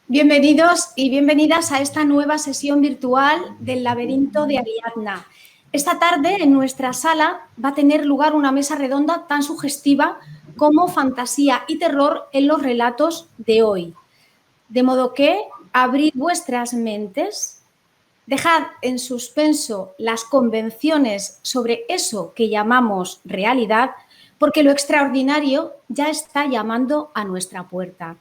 Bienvenidos y bienvenidas a esta nueva sesión virtual del Laberinto de Ariadna. Esta tarde en nuestra sala va a tener lugar una mesa redonda tan sugestiva como fantasía y terror en los relatos de hoy. De modo que abrid vuestras mentes, dejad en suspenso las convenciones sobre eso que llamamos realidad, porque lo extraordinario ya está llamando a nuestra puerta.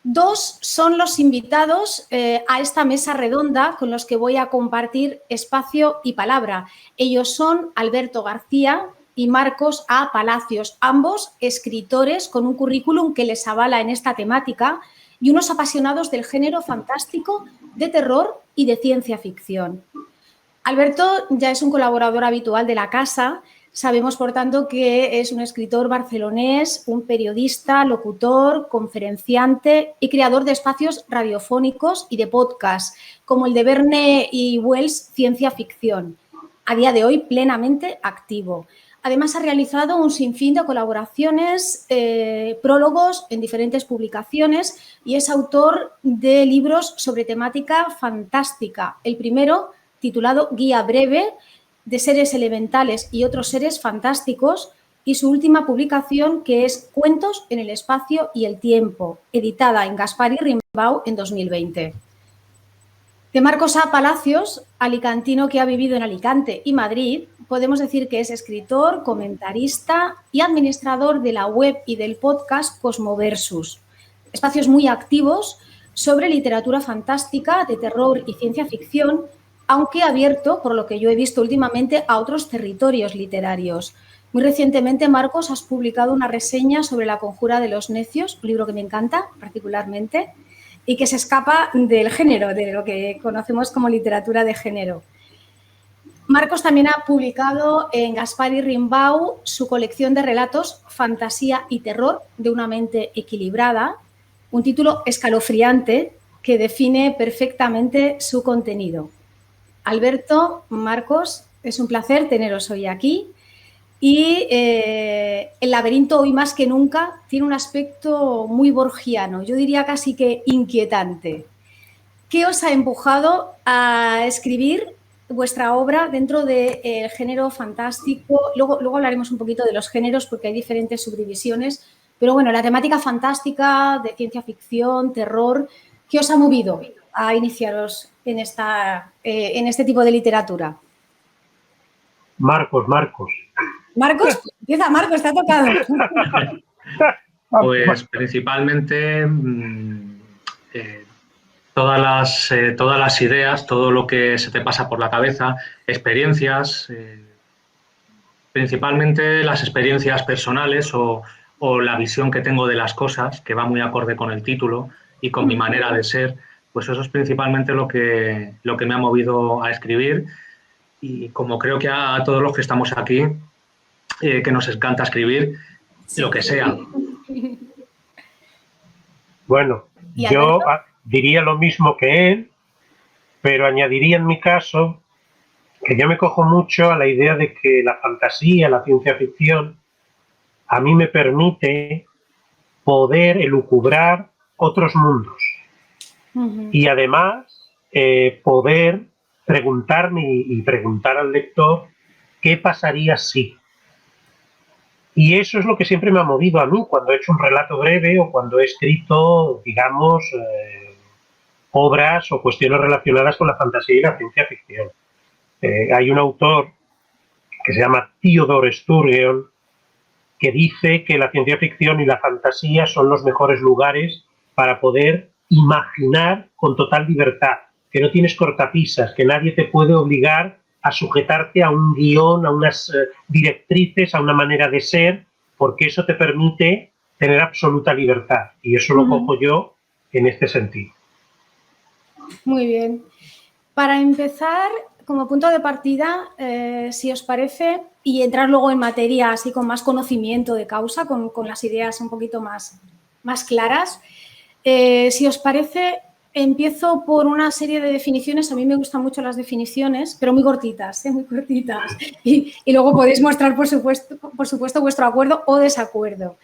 Dos son los invitados a esta mesa redonda con los que voy a compartir espacio y palabra. Ellos son Alberto García y Marcos A. Palacios, ambos escritores con un currículum que les avala en esta temática y unos apasionados del género fantástico, de terror y de ciencia ficción. Alberto ya es un colaborador habitual de la casa. Sabemos, por tanto, que es un escritor barcelonés, un periodista, locutor, conferenciante y creador de espacios radiofónicos y de podcast, como el de Verne y Wells Ciencia Ficción, a día de hoy plenamente activo. Además, ha realizado un sinfín de colaboraciones, prólogos en diferentes publicaciones y es autor de libros sobre temática fantástica. El primero, titulado Guía breve de seres elementales y otros seres fantásticos, y su última publicación, que es Cuentos en el espacio y el tiempo, editada en Gaspar y Rimbaud en 2020. De Marcos A. Palacios, alicantino que ha vivido en Alicante y Madrid, podemos decir que es escritor, comentarista y administrador de la web y del podcast Cosmoversus, espacios muy activos sobre literatura fantástica, de terror y ciencia ficción, aunque abierto, por lo que yo he visto últimamente, a otros territorios literarios. Muy recientemente, Marcos, has publicado una reseña sobre La conjura de los necios, un libro que me encanta particularmente y que se escapa del género, de lo que conocemos como literatura de género. Marcos también ha publicado en Gaspar y Rimbaud su colección de relatos Fantasía y terror de una mente equilibrada, un título escalofriante que define perfectamente su contenido. Alberto, Marcos, es un placer teneros hoy aquí y el laberinto hoy más que nunca tiene un aspecto muy borgiano, yo diría casi que inquietante. ¿Qué os ha empujado a escribir vuestra obra dentro del género fantástico? Luego hablaremos un poquito de los géneros porque hay diferentes subdivisiones, pero bueno, la temática fantástica, de ciencia ficción, terror, ¿qué os ha movido a iniciaros en este tipo de literatura? Marcos. Marcos, empieza Marcos, te ha tocado. Pues principalmente todas las ideas, todo lo que se te pasa por la cabeza, experiencias, principalmente las experiencias personales o la visión que tengo de las cosas, que va muy acorde con el título y con mi manera de ser, pues eso es principalmente lo que me ha movido a escribir. Y como creo que a todos los que estamos aquí, que nos encanta escribir, lo que sea. Bueno, yo diría lo mismo que él, pero añadiría en mi caso que yo me cojo mucho a la idea de que la fantasía, la ciencia ficción, a mí me permite poder elucubrar otros mundos. Y además poder preguntarme y preguntar al lector qué pasaría si. Y eso es lo que siempre me ha movido a mí cuando he hecho un relato breve o cuando he escrito, digamos, obras o cuestiones relacionadas con la fantasía y la ciencia ficción. Hay un autor que se llama Theodore Sturgeon que dice que la ciencia ficción y la fantasía son los mejores lugares para poder imaginar con total libertad, que no tienes cortapisas, que nadie te puede obligar a sujetarte a un guión, a unas directrices, a una manera de ser, porque eso te permite tener absoluta libertad. Y eso lo cojo yo en este sentido. Muy bien. Para empezar, como punto de partida, si os parece, y entrar luego en materia así con más conocimiento de causa, con las ideas un poquito más claras, si os parece, empiezo por una serie de definiciones. A mí me gustan mucho las definiciones, pero muy cortitas, muy cortitas. Y luego podéis mostrar, por supuesto, vuestro acuerdo o desacuerdo.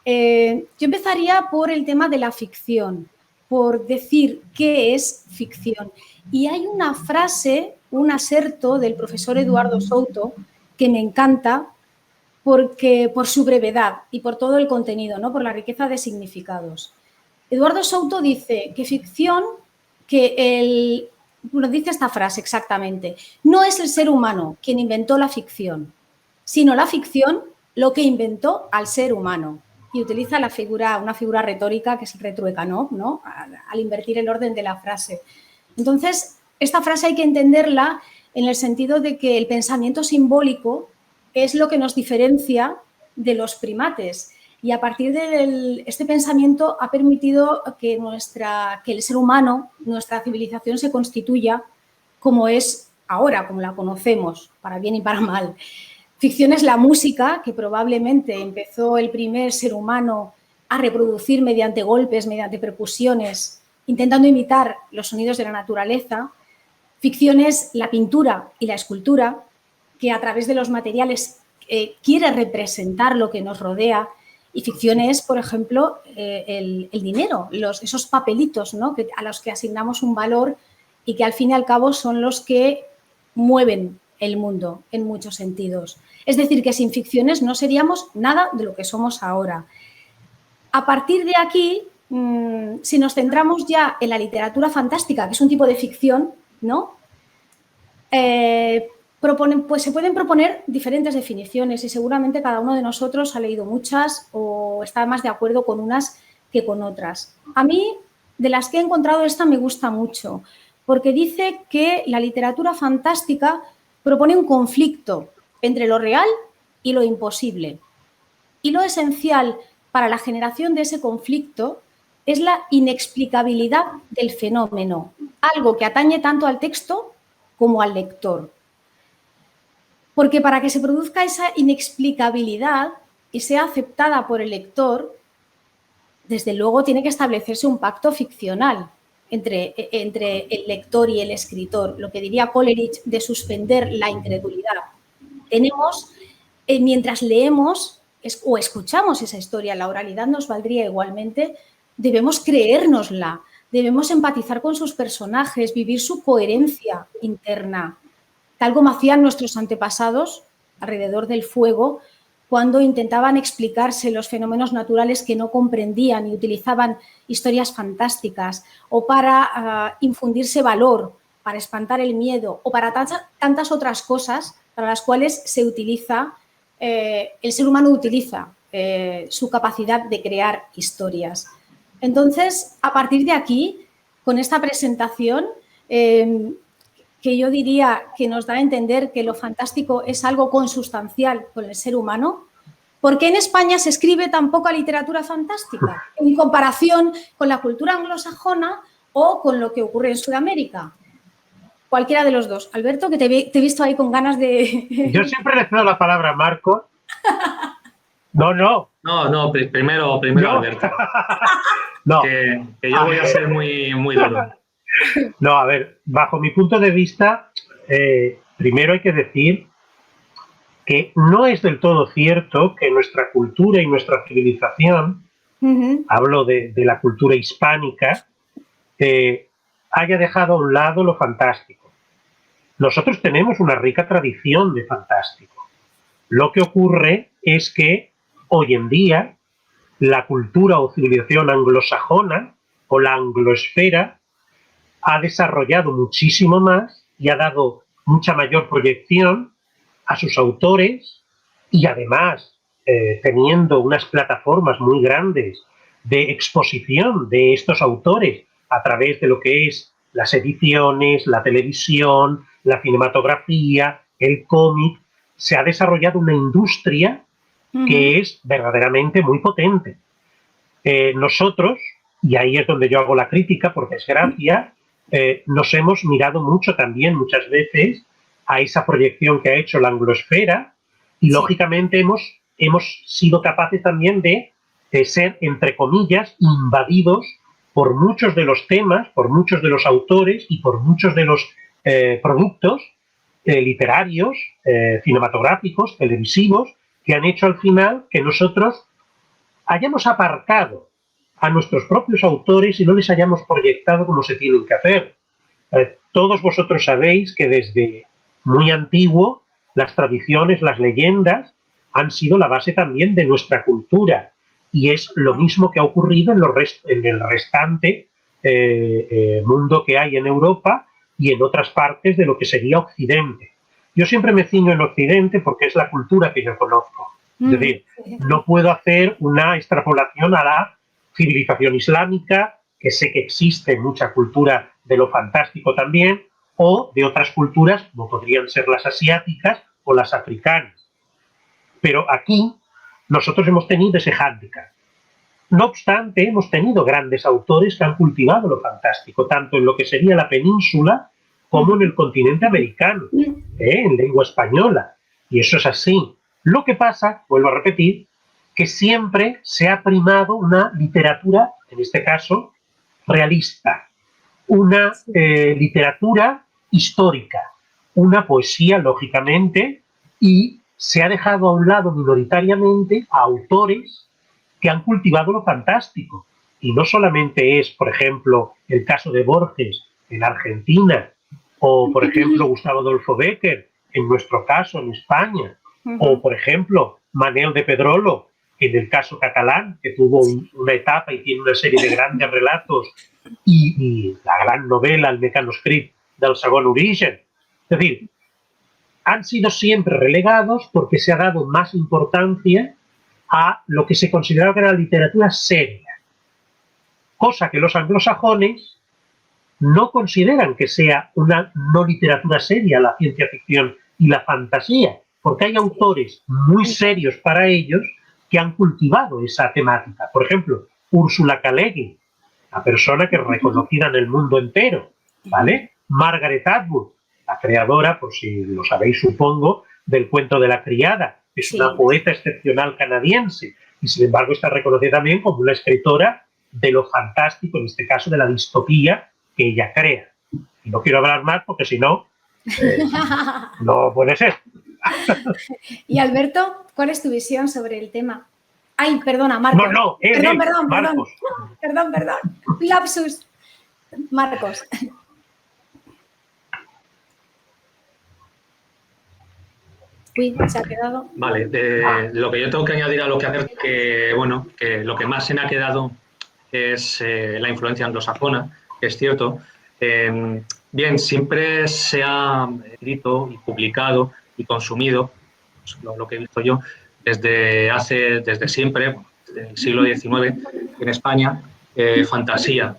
Yo empezaría por el tema de la ficción. por decir qué es ficción. Y hay una frase, un aserto del profesor Eduardo Souto que me encanta por su brevedad y por todo el contenido, ¿no? Por la riqueza de significados. Eduardo Souto dice que ficción, dice esta frase exactamente, no es el ser humano quien inventó la ficción, sino la ficción lo que inventó al ser humano. Y utiliza una figura retórica que es el retruécano, ¿no? Al invertir el orden de la frase. Entonces, esta frase hay que entenderla en el sentido de que el pensamiento simbólico es lo que nos diferencia de los primates. Y a partir de este pensamiento ha permitido que el ser humano, nuestra civilización, se constituya como es ahora, como la conocemos, para bien y para mal. Ficción es la música, que probablemente empezó el primer ser humano a reproducir mediante golpes, mediante percusiones, intentando imitar los sonidos de la naturaleza. Ficción es la pintura y la escultura, que a través de los materiales quiere representar lo que nos rodea. Y ficción es, por ejemplo, el dinero, esos papelitos, ¿no? A los que asignamos un valor y que al fin y al cabo son los que mueven el mundo en muchos sentidos. Es decir, que sin ficciones no seríamos nada de lo que somos ahora. A partir de aquí, si nos centramos ya en la literatura fantástica, que es un tipo de ficción, ¿no? Pues se pueden proponer diferentes definiciones y seguramente cada uno de nosotros ha leído muchas o está más de acuerdo con unas que con otras. A mí, de las que he encontrado, esta me gusta mucho, porque dice que la literatura fantástica propone un conflicto entre lo real y lo imposible. Y lo esencial para la generación de ese conflicto es la inexplicabilidad del fenómeno, algo que atañe tanto al texto como al lector. Porque para que se produzca esa inexplicabilidad y sea aceptada por el lector, desde luego tiene que establecerse un pacto ficcional entre el lector y el escritor, lo que diría Coleridge de suspender la incredulidad. Mientras leemos o escuchamos esa historia, la oralidad nos valdría igualmente, debemos creérnosla, debemos empatizar con sus personajes, vivir su coherencia interna, tal como hacían nuestros antepasados alrededor del fuego cuando intentaban explicarse los fenómenos naturales que no comprendían y utilizaban historias fantásticas o para infundirse valor, para espantar el miedo o para tantas otras cosas para las cuales el ser humano utiliza su capacidad de crear historias. Entonces, a partir de aquí, con esta presentación, que yo diría que nos da a entender que lo fantástico es algo consustancial con el ser humano, ¿por qué en España se escribe tan poca literatura fantástica en comparación con la cultura anglosajona o con lo que ocurre en Sudamérica? Cualquiera de los dos. Alberto, que te he visto ahí con ganas de... Yo siempre le cedo la palabra a Marco. No, primero Alberto. No. Que yo voy a ser muy, muy duro. No, a ver, bajo mi punto de vista, primero hay que decir que no es del todo cierto que nuestra cultura y nuestra civilización, hablo de la cultura hispánica, haya dejado a un lado lo fantástico. Nosotros tenemos una rica tradición de fantástico. Lo que ocurre es que hoy en día la cultura o civilización anglosajona o la angloesfera ha desarrollado muchísimo más y ha dado mucha mayor proyección a sus autores y además teniendo unas plataformas muy grandes de exposición de estos autores a través de lo que es las ediciones, la televisión, la cinematografía, el cómic, se ha desarrollado una industria que es verdaderamente muy potente. Nosotros, y ahí es donde yo hago la crítica, por desgracia, nos hemos mirado mucho también, muchas veces, a esa proyección que ha hecho la anglosfera y, lógicamente, hemos sido capaces también de ser, entre comillas, invadidos por muchos de los temas, por muchos de los autores y por muchos de los productos literarios, cinematográficos, televisivos, que han hecho al final que nosotros hayamos aparcado a nuestros propios autores y no les hayamos proyectado como se tienen que hacer. Todos vosotros sabéis que desde muy antiguo las tradiciones, las leyendas han sido la base también de nuestra cultura, y es lo mismo que ha ocurrido en el restante mundo que hay en Europa y en otras partes de lo que sería Occidente. Yo siempre me ciño en Occidente porque es la cultura que yo conozco. Es decir, no puedo hacer una extrapolación a la civilización islámica, que sé que existe mucha cultura de lo fantástico también, o de otras culturas, como podrían ser las asiáticas o las africanas. Pero aquí nosotros hemos tenido ese hándicap. No obstante, hemos tenido grandes autores que han cultivado lo fantástico, tanto en lo que sería la península como en el continente americano, en lengua española. Y eso es así. Lo que pasa, vuelvo a repetir, que siempre se ha primado una literatura, en este caso, realista, una literatura histórica, una poesía, lógicamente, y se ha dejado a un lado minoritariamente a autores que han cultivado lo fantástico. Y no solamente es, por ejemplo, el caso de Borges en Argentina, o, por ejemplo, Gustavo Adolfo Bécquer, en nuestro caso, en España, o, por ejemplo, Manel de Pedrolo, en el caso catalán, que tuvo una etapa y tiene una serie de grandes relatos, y la gran novela, el mecanoscrit del Segon Origen. Es decir, han sido siempre relegados porque se ha dado más importancia a lo que se consideraba que era la literatura seria, cosa que los anglosajones no consideran que sea una no literatura seria la ciencia ficción y la fantasía, porque hay autores muy serios para ellos que han cultivado esa temática. Por ejemplo, Úrsula K. Le Guin, una persona que es reconocida en el mundo entero, ¿vale? Margaret Atwood, la creadora, por si lo sabéis supongo, del cuento de la criada. Es una poeta excepcional canadiense y sin embargo está reconocida también como una escritora de lo fantástico, en este caso de la distopía que ella crea. Y no quiero hablar más porque si no, no puede ser. Y Alberto, ¿cuál es tu visión sobre el tema? Ay, perdona, Marcos. Perdón. Lapsus. Marcos. Uy, se ha quedado. Vale, lo que yo tengo que añadir a lo que hacer, que bueno, que lo que más se me ha quedado es la influencia anglosajona, que es cierto. Bien, siempre se ha escrito y publicado y consumido, pues, lo que he visto yo, desde siempre, desde el siglo XIX, en España, fantasía,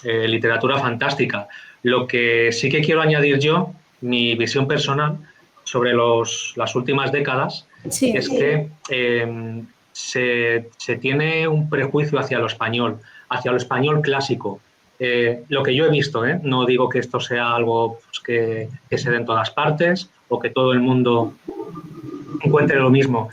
literatura fantástica. Lo que sí que quiero añadir yo, mi visión personal sobre las últimas décadas, es que se tiene un prejuicio hacia lo español clásico. Lo que yo he visto, no digo que esto sea algo pues, que se dé en todas partes o que todo el mundo encuentre lo mismo.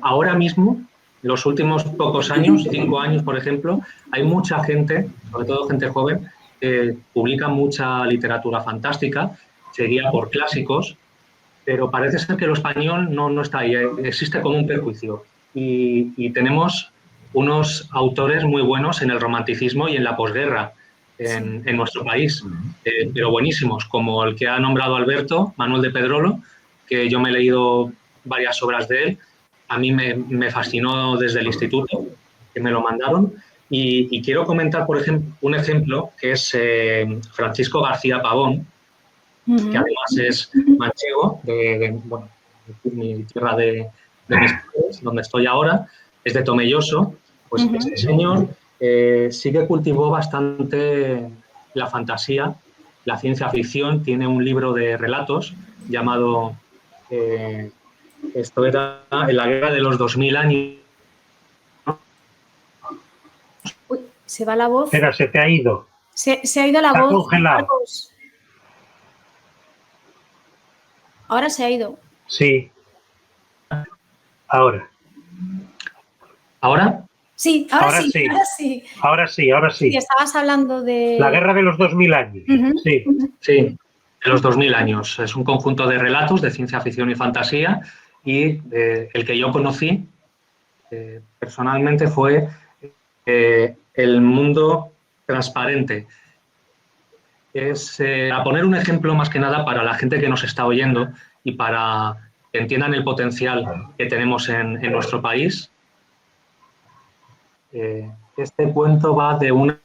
Ahora mismo, los últimos pocos años, 5 años, por ejemplo, hay mucha gente, sobre todo gente joven, que publica mucha literatura fantástica, se guía por clásicos, pero parece ser que lo español no está ahí, existe como un prejuicio. Y tenemos unos autores muy buenos en el romanticismo y en la posguerra en nuestro país, pero buenísimos, como el que ha nombrado Alberto, Manuel de Pedrolo, que yo me he leído varias obras de él. A mí me fascinó desde el instituto, que me lo mandaron. Y quiero comentar, por ejemplo, un ejemplo que es Francisco García Pavón, que además es manchego, de mi tierra de mis padres, donde estoy ahora, es de Tomelloso. Pues este señor sí que cultivó bastante la fantasía, la ciencia ficción. Tiene un libro de relatos llamado, esto era en la guerra de los 2000 años. Uy, se va la voz. Espera, se te ha ido. Se ha ido la voz. Está congelado. Marcos. Ahora se ha ido. Sí. Ahora. ¿Ahora? Sí, ahora sí. Ahora sí. Y estabas hablando de... La guerra de los 2000 años. Sí. Sí, de los 2000 años. Es un conjunto de relatos de ciencia ficción y fantasía y el que yo conocí personalmente fue el mundo transparente. Es, a poner un ejemplo más que nada para la gente que nos está oyendo y para que entiendan el potencial que tenemos en nuestro país. Este cuento va de un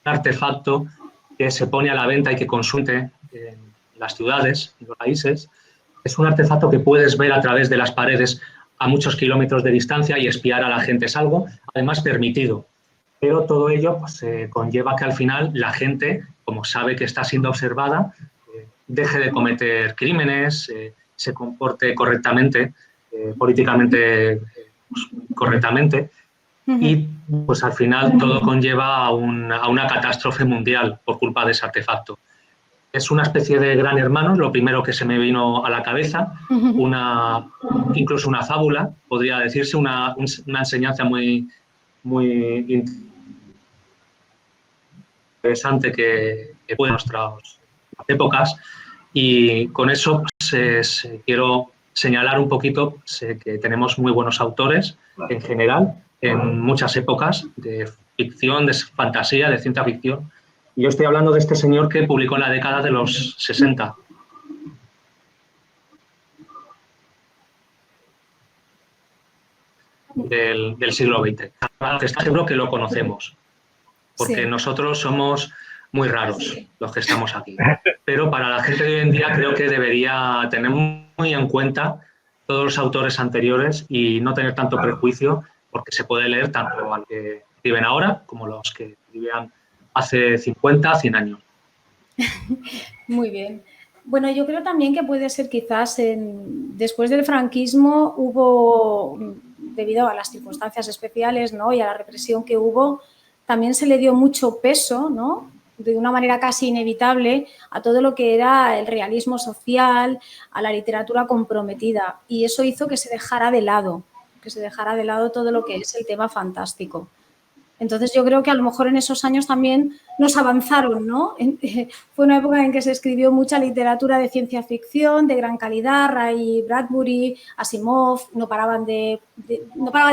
artefacto que se pone a la venta y que consume en las ciudades, en los países. Es un artefacto que puedes ver a través de las paredes a muchos kilómetros de distancia y espiar a la gente. Es algo, además, permitido. Pero todo ello pues, conlleva que al final la gente, como sabe que está siendo observada, deje de cometer crímenes, se comporte correctamente, políticamente pues, correctamente, y pues al final todo conlleva a una catástrofe mundial por culpa de ese artefacto. Es una especie de gran hermano, lo primero que se me vino a la cabeza, incluso una fábula, podría decirse, una enseñanza muy interesante que puede en nuestras épocas, y con eso pues, quiero señalar un poquito que tenemos muy buenos autores en general, en muchas épocas, de ficción, de fantasía, de ciencia ficción. Y yo estoy hablando de este señor que publicó en la década de los 60. Del siglo XX. Este ejemplo que lo conocemos, porque nosotros somos muy raros los que estamos aquí. Pero para la gente de hoy en día creo que debería tener muy en cuenta todos los autores anteriores y no tener tanto prejuicio, porque se puede leer tanto a los que escriben ahora como los que escribían hace 50, 100 años. Muy bien. Bueno, yo creo también que puede ser quizás después del franquismo hubo, debido a las circunstancias especiales, ¿no?, y a la represión que hubo, también se le dio mucho peso, ¿no?, de una manera casi inevitable, a todo lo que era el realismo social, a la literatura comprometida, y eso hizo que se dejara de lado todo lo que es el tema fantástico. Entonces, yo creo que a lo mejor en esos años también nos avanzaron, ¿no? Fue una época en que se escribió mucha literatura de ciencia ficción, de gran calidad, Ray Bradbury, Asimov, no paraba de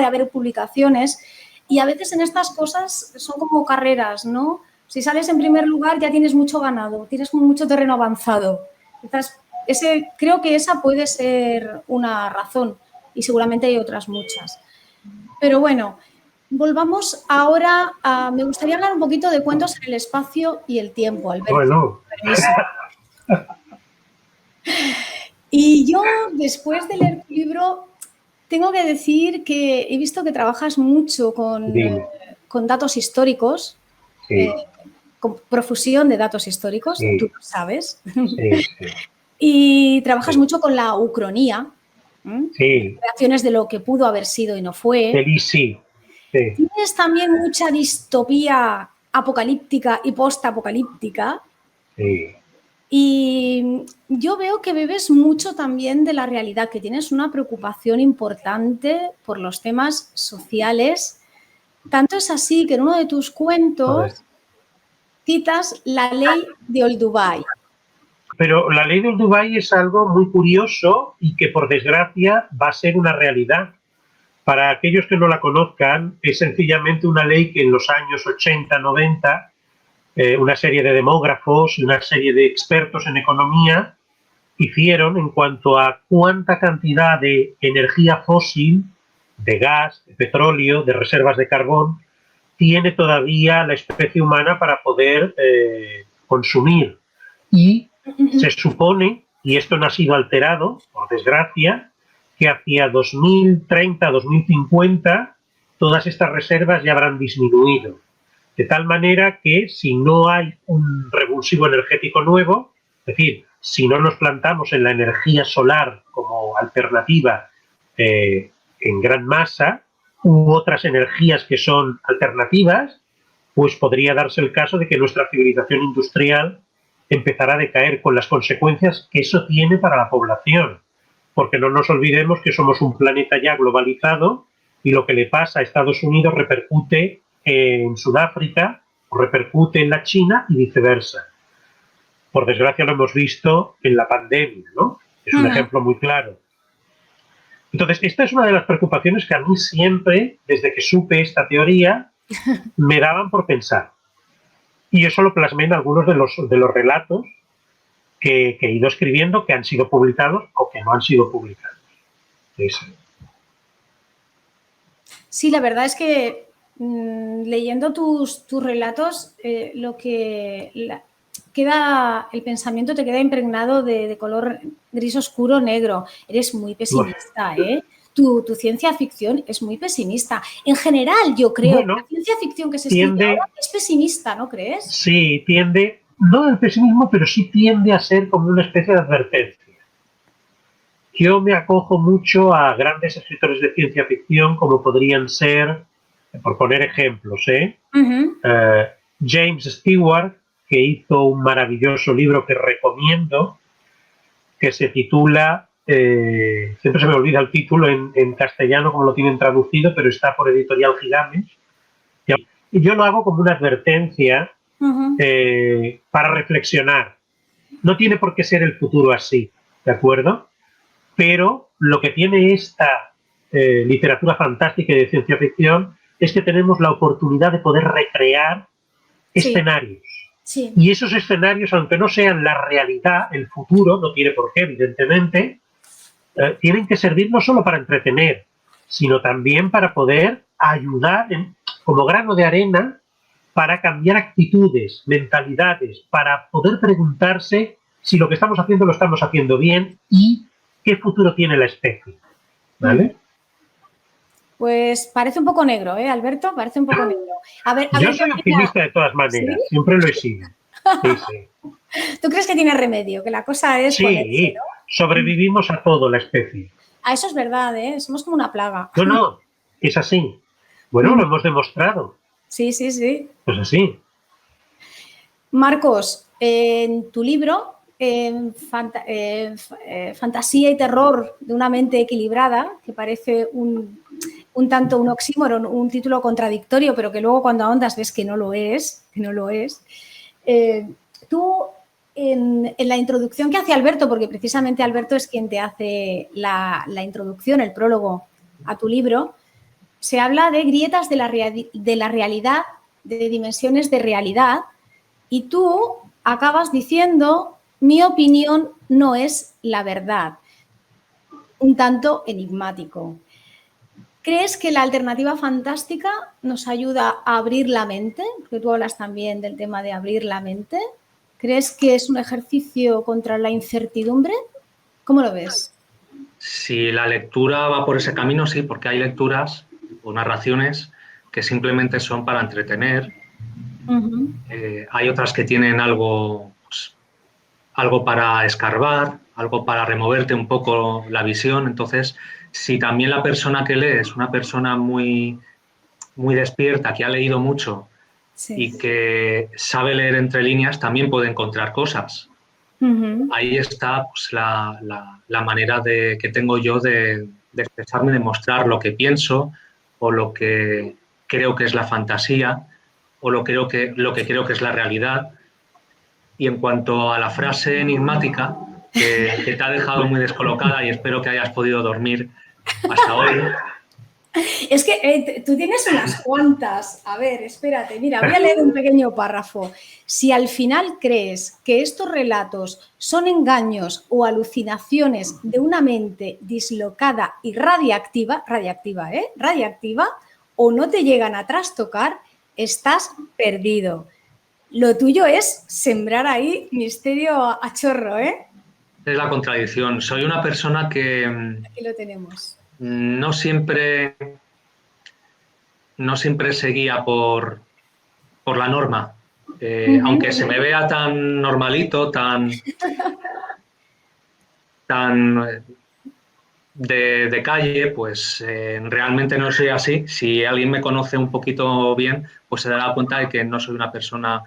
haber publicaciones, y a veces en estas cosas son como carreras, ¿no? Si sales en primer lugar ya tienes mucho ganado, tienes mucho terreno avanzado. Quizás creo que esa puede ser una razón, y seguramente hay otras muchas. Pero bueno, volvamos ahora me gustaría hablar un poquito de cuentos en el espacio y el tiempo, Alberto. Bueno. Y yo, después de leer tu libro, tengo que decir que he visto que trabajas mucho con datos históricos, sí. Con profusión de datos históricos, sí. Tú lo sabes. Sí, sí. Y trabajas mucho con la ucronía, sí. Reacciones de lo que pudo haber sido y no fue. Sí. Tienes también mucha distopía apocalíptica y postapocalíptica. Sí. Y yo veo que bebes mucho también de la realidad, que tienes una preocupación importante por los temas sociales. Tanto es así que en uno de tus cuentos citas la ley de Olduvai. Pero la ley de Olduvai es algo muy curioso y que, por desgracia, va a ser una realidad. Para aquellos que no la conozcan, es sencillamente una ley que en los años 80, 90, una serie de demógrafos y una serie de expertos en economía hicieron en cuanto a cuánta cantidad de energía fósil, de gas, de petróleo, de reservas de carbón, tiene todavía la especie humana para poder consumir. Y se supone, y esto no ha sido alterado, por desgracia, que hacia 2030, 2050, todas estas reservas ya habrán disminuido. De tal manera que si no hay un revulsivo energético nuevo, es decir, si no nos plantamos en la energía solar como alternativa en gran masa, u otras energías que son alternativas, pues podría darse el caso de que nuestra civilización industrial empezará a decaer, con las consecuencias que eso tiene para la población. Porque no nos olvidemos que somos un planeta ya globalizado y lo que le pasa a Estados Unidos repercute en Sudáfrica, repercute en la China y viceversa. Por desgracia lo hemos visto en la pandemia, ¿no? Es un ejemplo muy claro. Entonces, esta es una de las preocupaciones que a mí siempre, desde que supe esta teoría, me daban por pensar. Y eso lo plasmé en algunos de los relatos que he ido escribiendo, que han sido publicados o que no han sido publicados. Sí, la verdad es que leyendo tus relatos, queda el pensamiento te queda impregnado de color gris oscuro, negro. Eres muy pesimista, ¿eh? Tu ciencia ficción es muy pesimista. En general, yo creo que la ciencia ficción que se escribe ahora es pesimista, ¿no crees? Sí, tiende, no el pesimismo, pero sí tiende a ser como una especie de advertencia. Yo me acojo mucho a grandes escritores de ciencia ficción, como podrían ser, por poner ejemplos, James Stewart, que hizo un maravilloso libro que recomiendo, que se titula, siempre se me olvida el título en castellano como lo tienen traducido, pero está por Editorial Gigamesh. Y yo lo hago como una advertencia para reflexionar. No tiene por qué ser el futuro así, ¿de acuerdo? Pero lo que tiene esta literatura fantástica y de ciencia ficción es que tenemos la oportunidad de poder recrear escenarios. Sí. Y esos escenarios, aunque no sean la realidad, el futuro, no tiene por qué, evidentemente, tienen que servir no solo para entretener, sino también para poder ayudar como grano de arena para cambiar actitudes, mentalidades, para poder preguntarse si lo que estamos haciendo lo estamos haciendo bien y qué futuro tiene la especie. ¿Vale? Pues parece un poco negro, Alberto? Parece un poco negro. Yo soy optimista de todas maneras, ¿sí? Siempre lo he sido. Sí. ¿Tú crees que tiene remedio? Que la cosa es ponerse, ¿no? Sobrevivimos a todo la especie. Eso es verdad, somos como una plaga. No, es así. Bueno, lo hemos demostrado. Sí. Pues así. Marcos, en tu libro, Fantasía y terror de una mente equilibrada, que parece un tanto un oxímoron, un título contradictorio, pero que luego cuando ahondas ves que no lo es, tú en la introducción que hace Alberto, porque precisamente Alberto es quien te hace la introducción, el prólogo a tu libro, se habla de grietas de la realidad, de dimensiones de realidad, y tú acabas diciendo, mi opinión no es la verdad, un tanto enigmático. ¿Crees que la alternativa fantástica nos ayuda a abrir la mente? Porque tú hablas también del tema de abrir la mente. ¿Crees que es un ejercicio contra la incertidumbre? ¿Cómo lo ves? Si la lectura va por ese camino, sí, porque hay lecturas o narraciones que simplemente son para entretener. Hay otras que tienen algo para escarbar, algo para removerte un poco la visión. Entonces, si también la persona que lee es una persona muy, muy despierta, que ha leído mucho y que sabe leer entre líneas, también puede encontrar cosas. Ahí está pues, la manera que tengo yo de expresarme, de mostrar lo que pienso o lo que creo que es la fantasía o lo que creo que es la realidad. Y en cuanto a la frase enigmática, que te ha dejado muy descolocada y espero que hayas podido dormir hasta hoy. Es que tú tienes unas cuantas. A ver, espérate, mira, voy a leer un pequeño párrafo. Si al final crees que estos relatos son engaños o alucinaciones de una mente dislocada y radiactiva, o no te llegan a trastocar, estás perdido. Lo tuyo es sembrar ahí misterio a chorro, Es la contradicción. Soy una persona que... Aquí lo tenemos. No siempre se guía por la norma. Aunque se me vea tan normalito, tan de calle, pues realmente no soy así. Si alguien me conoce un poquito bien, pues se dará cuenta de que no soy una persona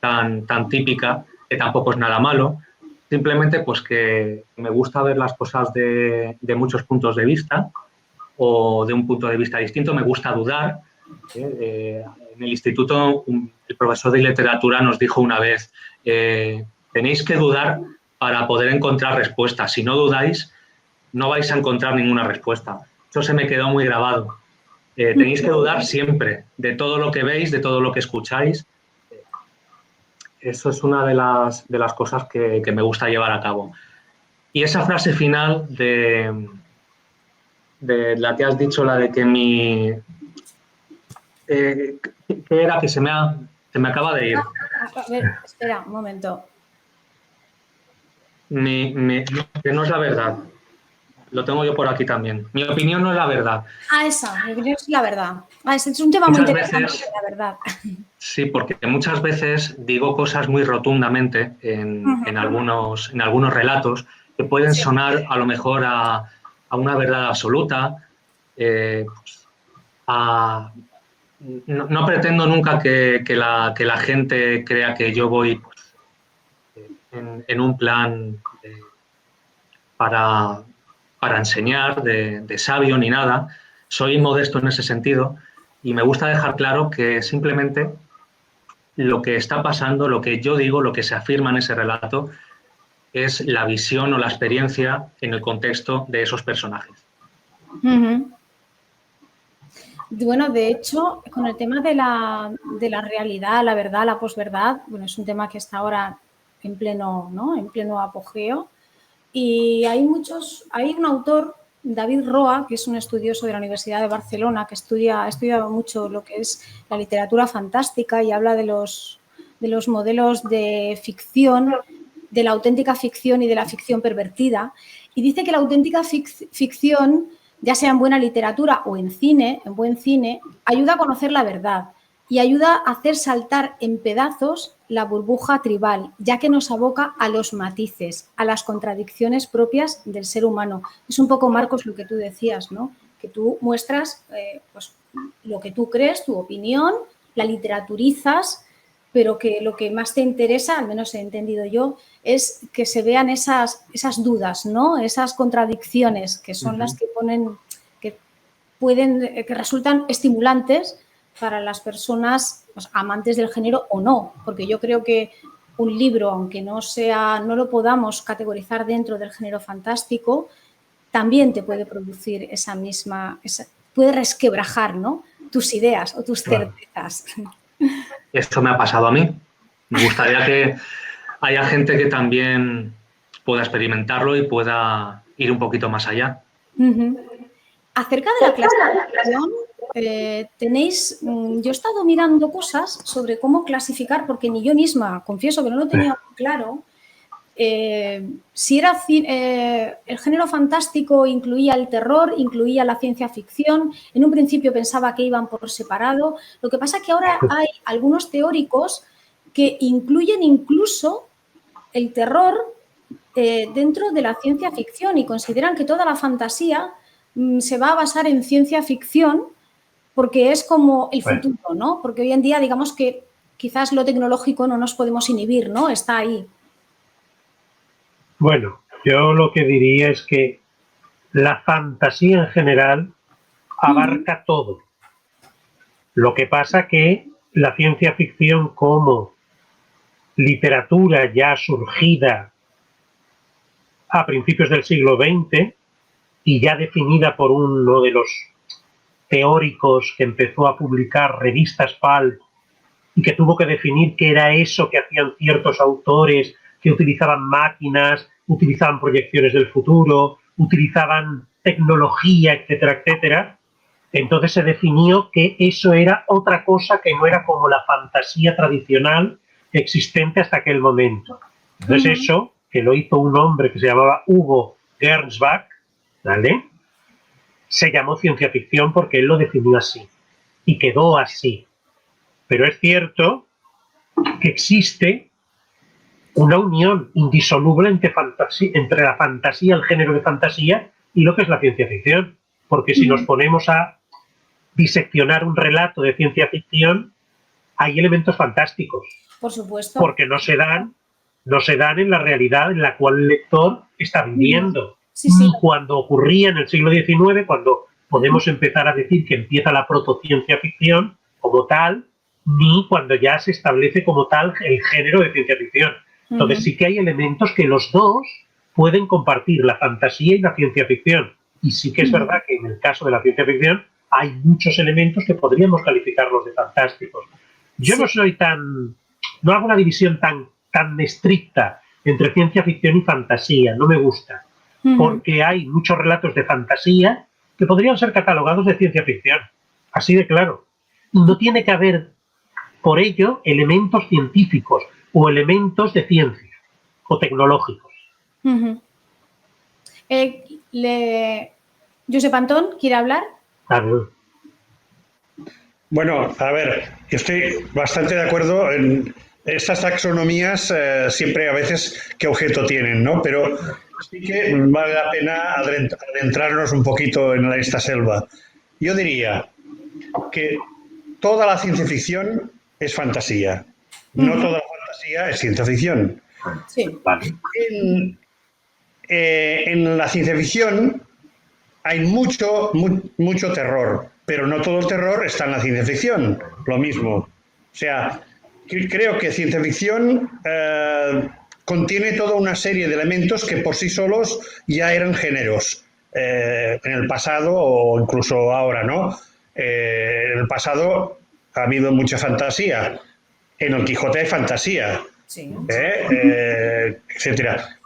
tan típica, que tampoco es nada malo. Simplemente pues que me gusta ver las cosas de muchos puntos de vista o de un punto de vista distinto. Me gusta dudar. En el instituto, el profesor de literatura nos dijo una vez, tenéis que dudar para poder encontrar respuestas. Si no dudáis, no vais a encontrar ninguna respuesta. Eso se me quedó muy grabado. Tenéis que dudar siempre de todo lo que veis, de todo lo que escucháis. Eso es una de las cosas que me gusta llevar a cabo. Y esa frase final de la que has dicho, la de que mi... ¿qué era? Que se me acaba de ir. A ver, espera, un momento. Que no es la verdad. Lo tengo yo por aquí también. Mi opinión no es la verdad. Esa, mi opinión es la verdad. Ese es un tema muy interesante, la verdad. Sí, porque muchas veces digo cosas muy rotundamente en algunos relatos que pueden sonar a lo mejor a una verdad absoluta. No pretendo nunca que la gente crea que yo voy en un plan para enseñar, de sabio ni nada. Soy modesto en ese sentido y me gusta dejar claro que simplemente lo que está pasando, lo que yo digo, lo que se afirma en ese relato es la visión o la experiencia en el contexto de esos personajes. Bueno, de hecho, con el tema de la realidad, la verdad, la posverdad, bueno, es un tema que está ahora en pleno apogeo. Y hay un autor, David Roa, que es un estudioso de la Universidad de Barcelona, que ha estudiado mucho lo que es la literatura fantástica y habla de los modelos de ficción, de la auténtica ficción y de la ficción pervertida. Y dice que la auténtica ficción, ya sea en buena literatura o en buen cine, ayuda a conocer la verdad y ayuda a hacer saltar en pedazos la burbuja tribal, ya que nos aboca a los matices, a las contradicciones propias del ser humano. Es un poco, Marcos, lo que tú decías, ¿no? Que tú muestras pues, lo que tú crees, tu opinión, la literaturizas, pero que lo que más te interesa, al menos he entendido yo, es que se vean esas dudas, ¿no? Esas contradicciones que son las que que resultan estimulantes para las personas pues, amantes del género o no, porque yo creo que un libro, aunque no lo podamos categorizar dentro del género fantástico, también te puede producir puede resquebrajar, ¿no? Tus ideas o tus certezas. Esto me ha pasado a mí. Me gustaría que haya gente que también pueda experimentarlo y pueda ir un poquito más allá. Acerca de la clasificación, yo he estado mirando cosas sobre cómo clasificar, porque ni yo misma, confieso que no lo tenía muy claro, si era el género fantástico incluía el terror, incluía la ciencia ficción. En un principio pensaba que iban por separado. Lo que pasa es que ahora hay algunos teóricos que incluyen incluso el terror dentro de la ciencia ficción y consideran que toda la fantasía se va a basar en ciencia ficción porque es como el futuro, ¿no? Porque hoy en día, digamos que quizás lo tecnológico no nos podemos inhibir, ¿no? Está ahí. Bueno, yo lo que diría es que la fantasía en general abarca todo. Lo que pasa que la ciencia ficción como literatura ya surgida a principios del siglo XX y ya definida por uno de los teóricos que empezó a publicar revistas pulp y que tuvo que definir qué era eso que hacían ciertos autores que utilizaban máquinas, utilizaban proyecciones del futuro, utilizaban tecnología, etcétera, etcétera. Entonces se definió que eso era otra cosa que no era como la fantasía tradicional existente hasta aquel momento. Entonces eso, que lo hizo un hombre que se llamaba Hugo Gernsback, ¿vale?, se llamó ciencia ficción porque él lo definió así y quedó así. Pero es cierto que existe una unión indisoluble entre la fantasía, el género de fantasía y lo que es la ciencia ficción. Porque si nos ponemos a diseccionar un relato de ciencia ficción, hay elementos fantásticos. Por supuesto. Porque no se dan en la realidad en la cual el lector está viviendo. Ni cuando ocurría en el siglo XIX, cuando podemos empezar a decir que empieza la protociencia ficción como tal, ni cuando ya se establece como tal el género de ciencia ficción. Entonces sí que hay elementos que los dos pueden compartir la fantasía y la ciencia ficción. Y sí que es verdad que en el caso de la ciencia ficción hay muchos elementos que podríamos calificarlos de fantásticos. Yo no hago una división tan estricta entre ciencia ficción y fantasía, no me gusta, porque hay muchos relatos de fantasía que podrían ser catalogados de ciencia ficción, así de claro. Y no tiene que haber, por ello, elementos científicos o elementos de ciencia o tecnológicos. Josep Antón, ¿quiere hablar? Bueno, a ver, yo estoy bastante de acuerdo en estas taxonomías, siempre a veces qué objeto tienen, ¿no? Pero sí que vale la pena adentrarnos un poquito en esta selva. Yo diría que toda la ciencia ficción es fantasía, no toda la fantasía es ciencia ficción. Sí. Vale. En la ciencia ficción hay mucho terror, pero no todo el terror está en la ciencia ficción, lo mismo. O sea, creo que ciencia ficción contiene toda una serie de elementos que por sí solos ya eran géneros en el pasado o incluso ahora, ¿no? En el pasado ha habido mucha fantasía. En el Quijote hay fantasía, Sí. etcétera.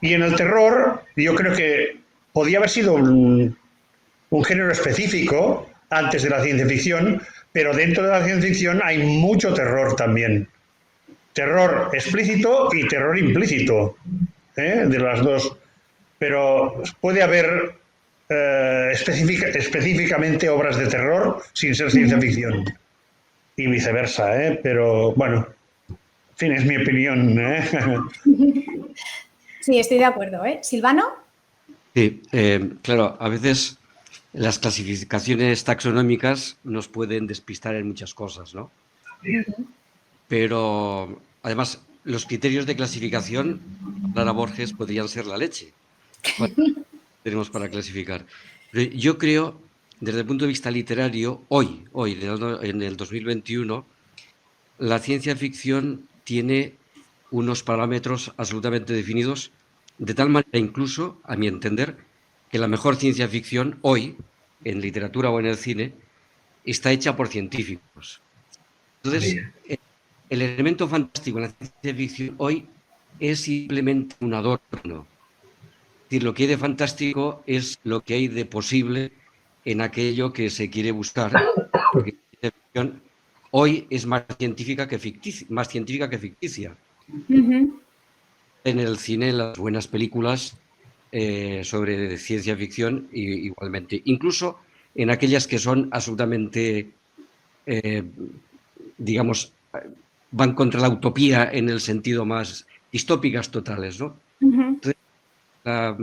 Y en el terror, yo creo que podía haber sido un género específico antes de la ciencia ficción, pero dentro de la ciencia ficción hay mucho terror también. Terror explícito y terror implícito, de las dos. Pero puede haber específicamente obras de terror sin ser ciencia ficción. Y viceversa, pero bueno, en fin, es mi opinión. Sí, estoy de acuerdo. ¿Silvano? Sí, claro, a veces las clasificaciones taxonómicas nos pueden despistar en muchas cosas, ¿no? Pero, además, los criterios de clasificación, Lara Borges, podrían ser la leche. Tenemos para clasificar. Pero yo creo, desde el punto de vista literario, hoy, en el 2021, la ciencia ficción tiene unos parámetros absolutamente definidos, de tal manera, incluso, a mi entender, que la mejor ciencia ficción hoy, en literatura o en el cine, está hecha por científicos. Entonces, el elemento fantástico en la ciencia ficción hoy es simplemente un adorno. Es decir, lo que hay de fantástico es lo que hay de posible en aquello que se quiere buscar, porque la ciencia ficción hoy es más científica que ficticia. En el cine, las buenas películas sobre ciencia ficción, igualmente. Incluso en aquellas que son absolutamente, digamos, van contra la utopía en el sentido más distópicas totales, ¿no? Entonces, la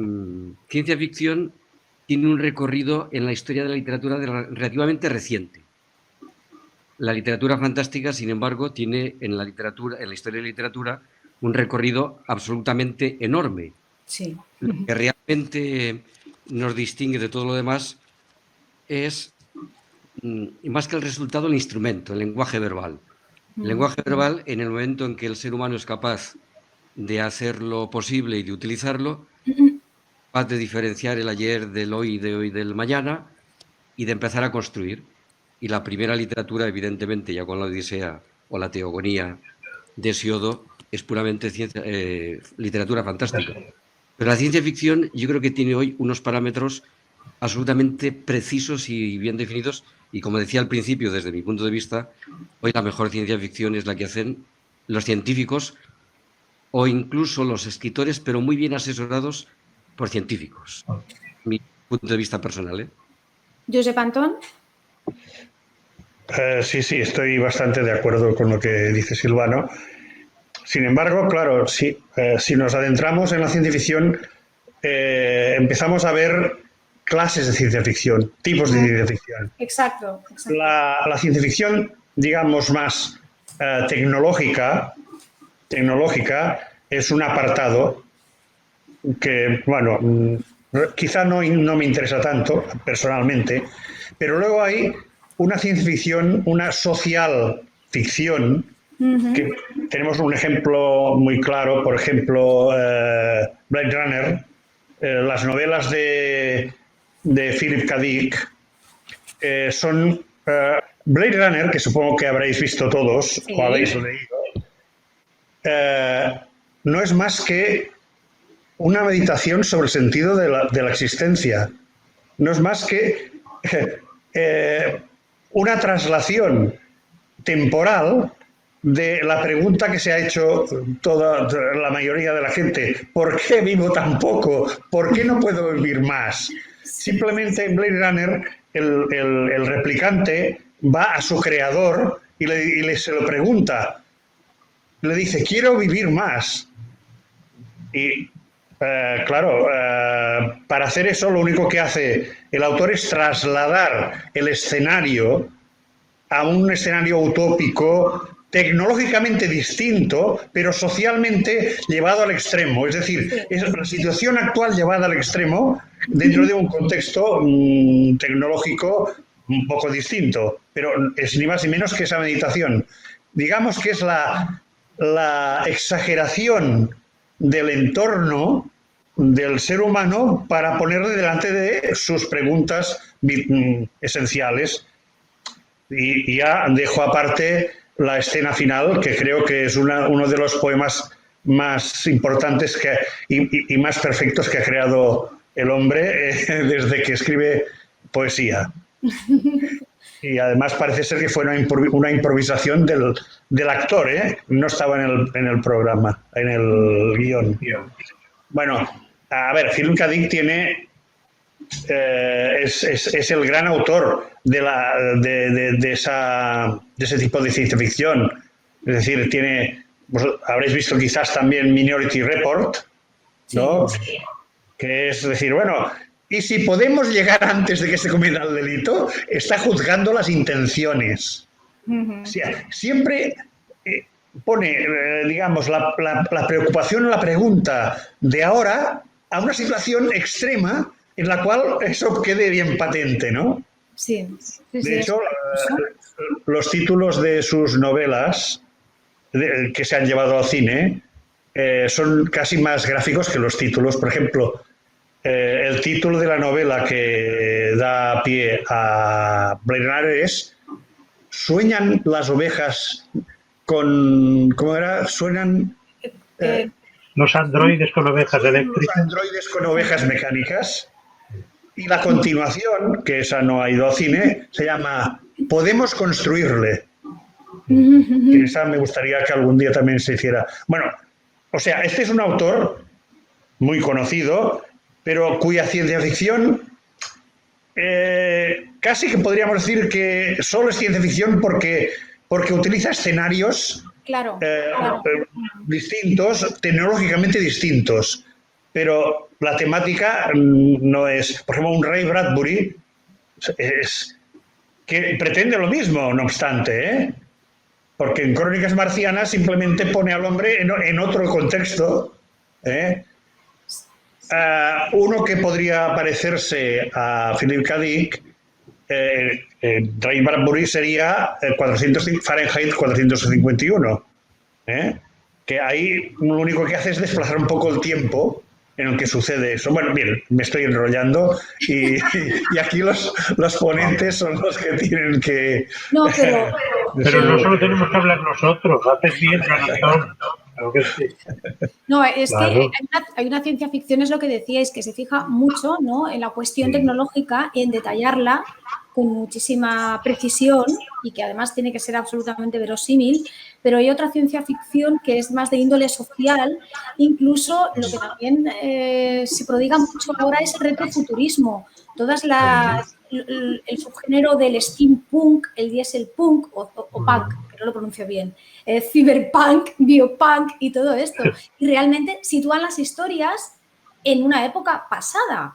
ciencia ficción tiene un recorrido en la historia de la literatura relativamente reciente. La literatura fantástica, sin embargo, tiene en la historia de la literatura, un recorrido absolutamente enorme. Sí. Lo que realmente nos distingue de todo lo demás es, más que el resultado, el instrumento, el lenguaje verbal. El lenguaje verbal, en el momento en que el ser humano es capaz de hacerlo posible y de utilizarlo, capaz de diferenciar el ayer del hoy del mañana y de empezar a construir. Y la primera literatura, evidentemente, ya con la Odisea o la Teogonía de Hesiodo, es puramente literatura fantástica. Pero la ciencia ficción yo creo que tiene hoy unos parámetros absolutamente precisos y bien definidos, y como decía al principio, desde mi punto de vista, hoy la mejor ciencia ficción es la que hacen los científicos o incluso los escritores, pero muy bien asesorados por científicos. Mi punto de vista personal, ¿eh? Josep Antón. Sí, estoy bastante de acuerdo con lo que dice Silvano. Sin embargo, claro, si nos adentramos en la ciencia ficción, empezamos a ver clases de ciencia ficción, tipos de ciencia ficción. Exacto. La ciencia ficción, digamos, más tecnológica, es un apartado que, bueno, quizá no me interesa tanto personalmente, pero luego hay una ciencia ficción, una social ficción, Que tenemos un ejemplo muy claro, por ejemplo, Blade Runner, las novelas de Philip K. Dick son Blade Runner, que supongo que habréis visto todos o habéis leído, no es más que una meditación sobre el sentido de la existencia. No es más que una traslación temporal de la pregunta que se ha hecho la mayoría de la gente: ¿por qué vivo tan poco? ¿Por qué no puedo vivir más? Simplemente en Blade Runner el replicante va a su creador y se lo pregunta. Le dice: quiero vivir más. Y claro, para hacer eso lo único que hace el autor es trasladar el escenario a un escenario utópico, tecnológicamente distinto, pero socialmente llevado al extremo. Es decir, es la situación actual llevada al extremo dentro de un contexto tecnológico un poco distinto, pero es ni más ni menos que esa meditación. Digamos que es la exageración del entorno del ser humano para ponerle delante de sus preguntas esenciales. Y ya dejo aparte la escena final, que creo que es uno de los poemas más importantes y más perfectos que ha creado el hombre desde que escribe poesía. Y además parece ser que fue una improvisación del actor, no estaba en el programa, en el guión. Bueno, a ver, Philip K. Dick tiene... es el gran autor de ese tipo de ciencia ficción. Es decir, habréis visto quizás también Minority Report, ¿no? Sí. Que es decir, bueno, y si podemos llegar antes de que se cometa el delito, está juzgando las intenciones. O sea, siempre pone, digamos, la preocupación o la pregunta de ahora a una situación extrema en la cual eso quede bien patente, ¿no? Sí. De hecho, los títulos de sus novelas que se han llevado al cine son casi más gráficos que los títulos. Por ejemplo, el título de la novela que da pie a Blade Runner es ¿Sueñan las ovejas con... ¿Cómo era? Suenan... los androides con ovejas eléctricas. Los androides con ovejas mecánicas. Y la continuación, que esa no ha ido al cine, se llama ¿Podemos construirle? Que esa me gustaría que algún día también se hiciera. Bueno, o sea, este es un autor muy conocido, pero cuya ciencia ficción casi que podríamos decir que solo es ciencia ficción porque utiliza escenarios distintos, tecnológicamente distintos. Pero la temática no es, por ejemplo, un Ray Bradbury que pretende lo mismo, no obstante, porque en Crónicas Marcianas simplemente pone al hombre en otro contexto. Uno que podría parecerse a Philip K. Dick, Ray Bradbury, sería Fahrenheit 451, que ahí lo único que hace es desplazar un poco el tiempo en el que sucede eso. Bueno, bien, me estoy enrollando y aquí los ponentes son los que tienen que... No, pero no solo tenemos que hablar nosotros, haces bien, Anatol. Claro que sí. No, es que hay una ciencia ficción, es lo que decíais, que se fija mucho, ¿no?, en la cuestión tecnológica y en detallarla con muchísima precisión y que además tiene que ser absolutamente verosímil, pero hay otra ciencia ficción que es más de índole social. Incluso lo que también se prodiga mucho ahora es el retrofuturismo. El subgénero del steampunk, el dieselpunk o punk, que no lo pronuncio bien, cyberpunk, biopunk y todo esto. Y realmente sitúan las historias en una época pasada,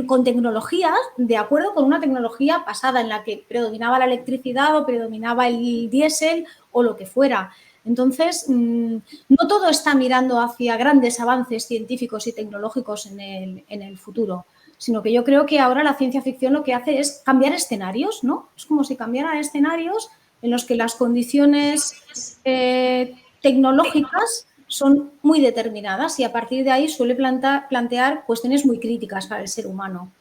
con tecnologías, de acuerdo con una tecnología pasada en la que predominaba la electricidad o predominaba el diésel o lo que fuera. Entonces, no todo está mirando hacia grandes avances científicos y tecnológicos en el futuro, sino que yo creo que ahora la ciencia ficción lo que hace es cambiar escenarios, ¿no? Es como si cambiaran escenarios en los que las condiciones tecnológicas son muy determinadas y a partir de ahí suele plantear cuestiones muy críticas para el ser humano.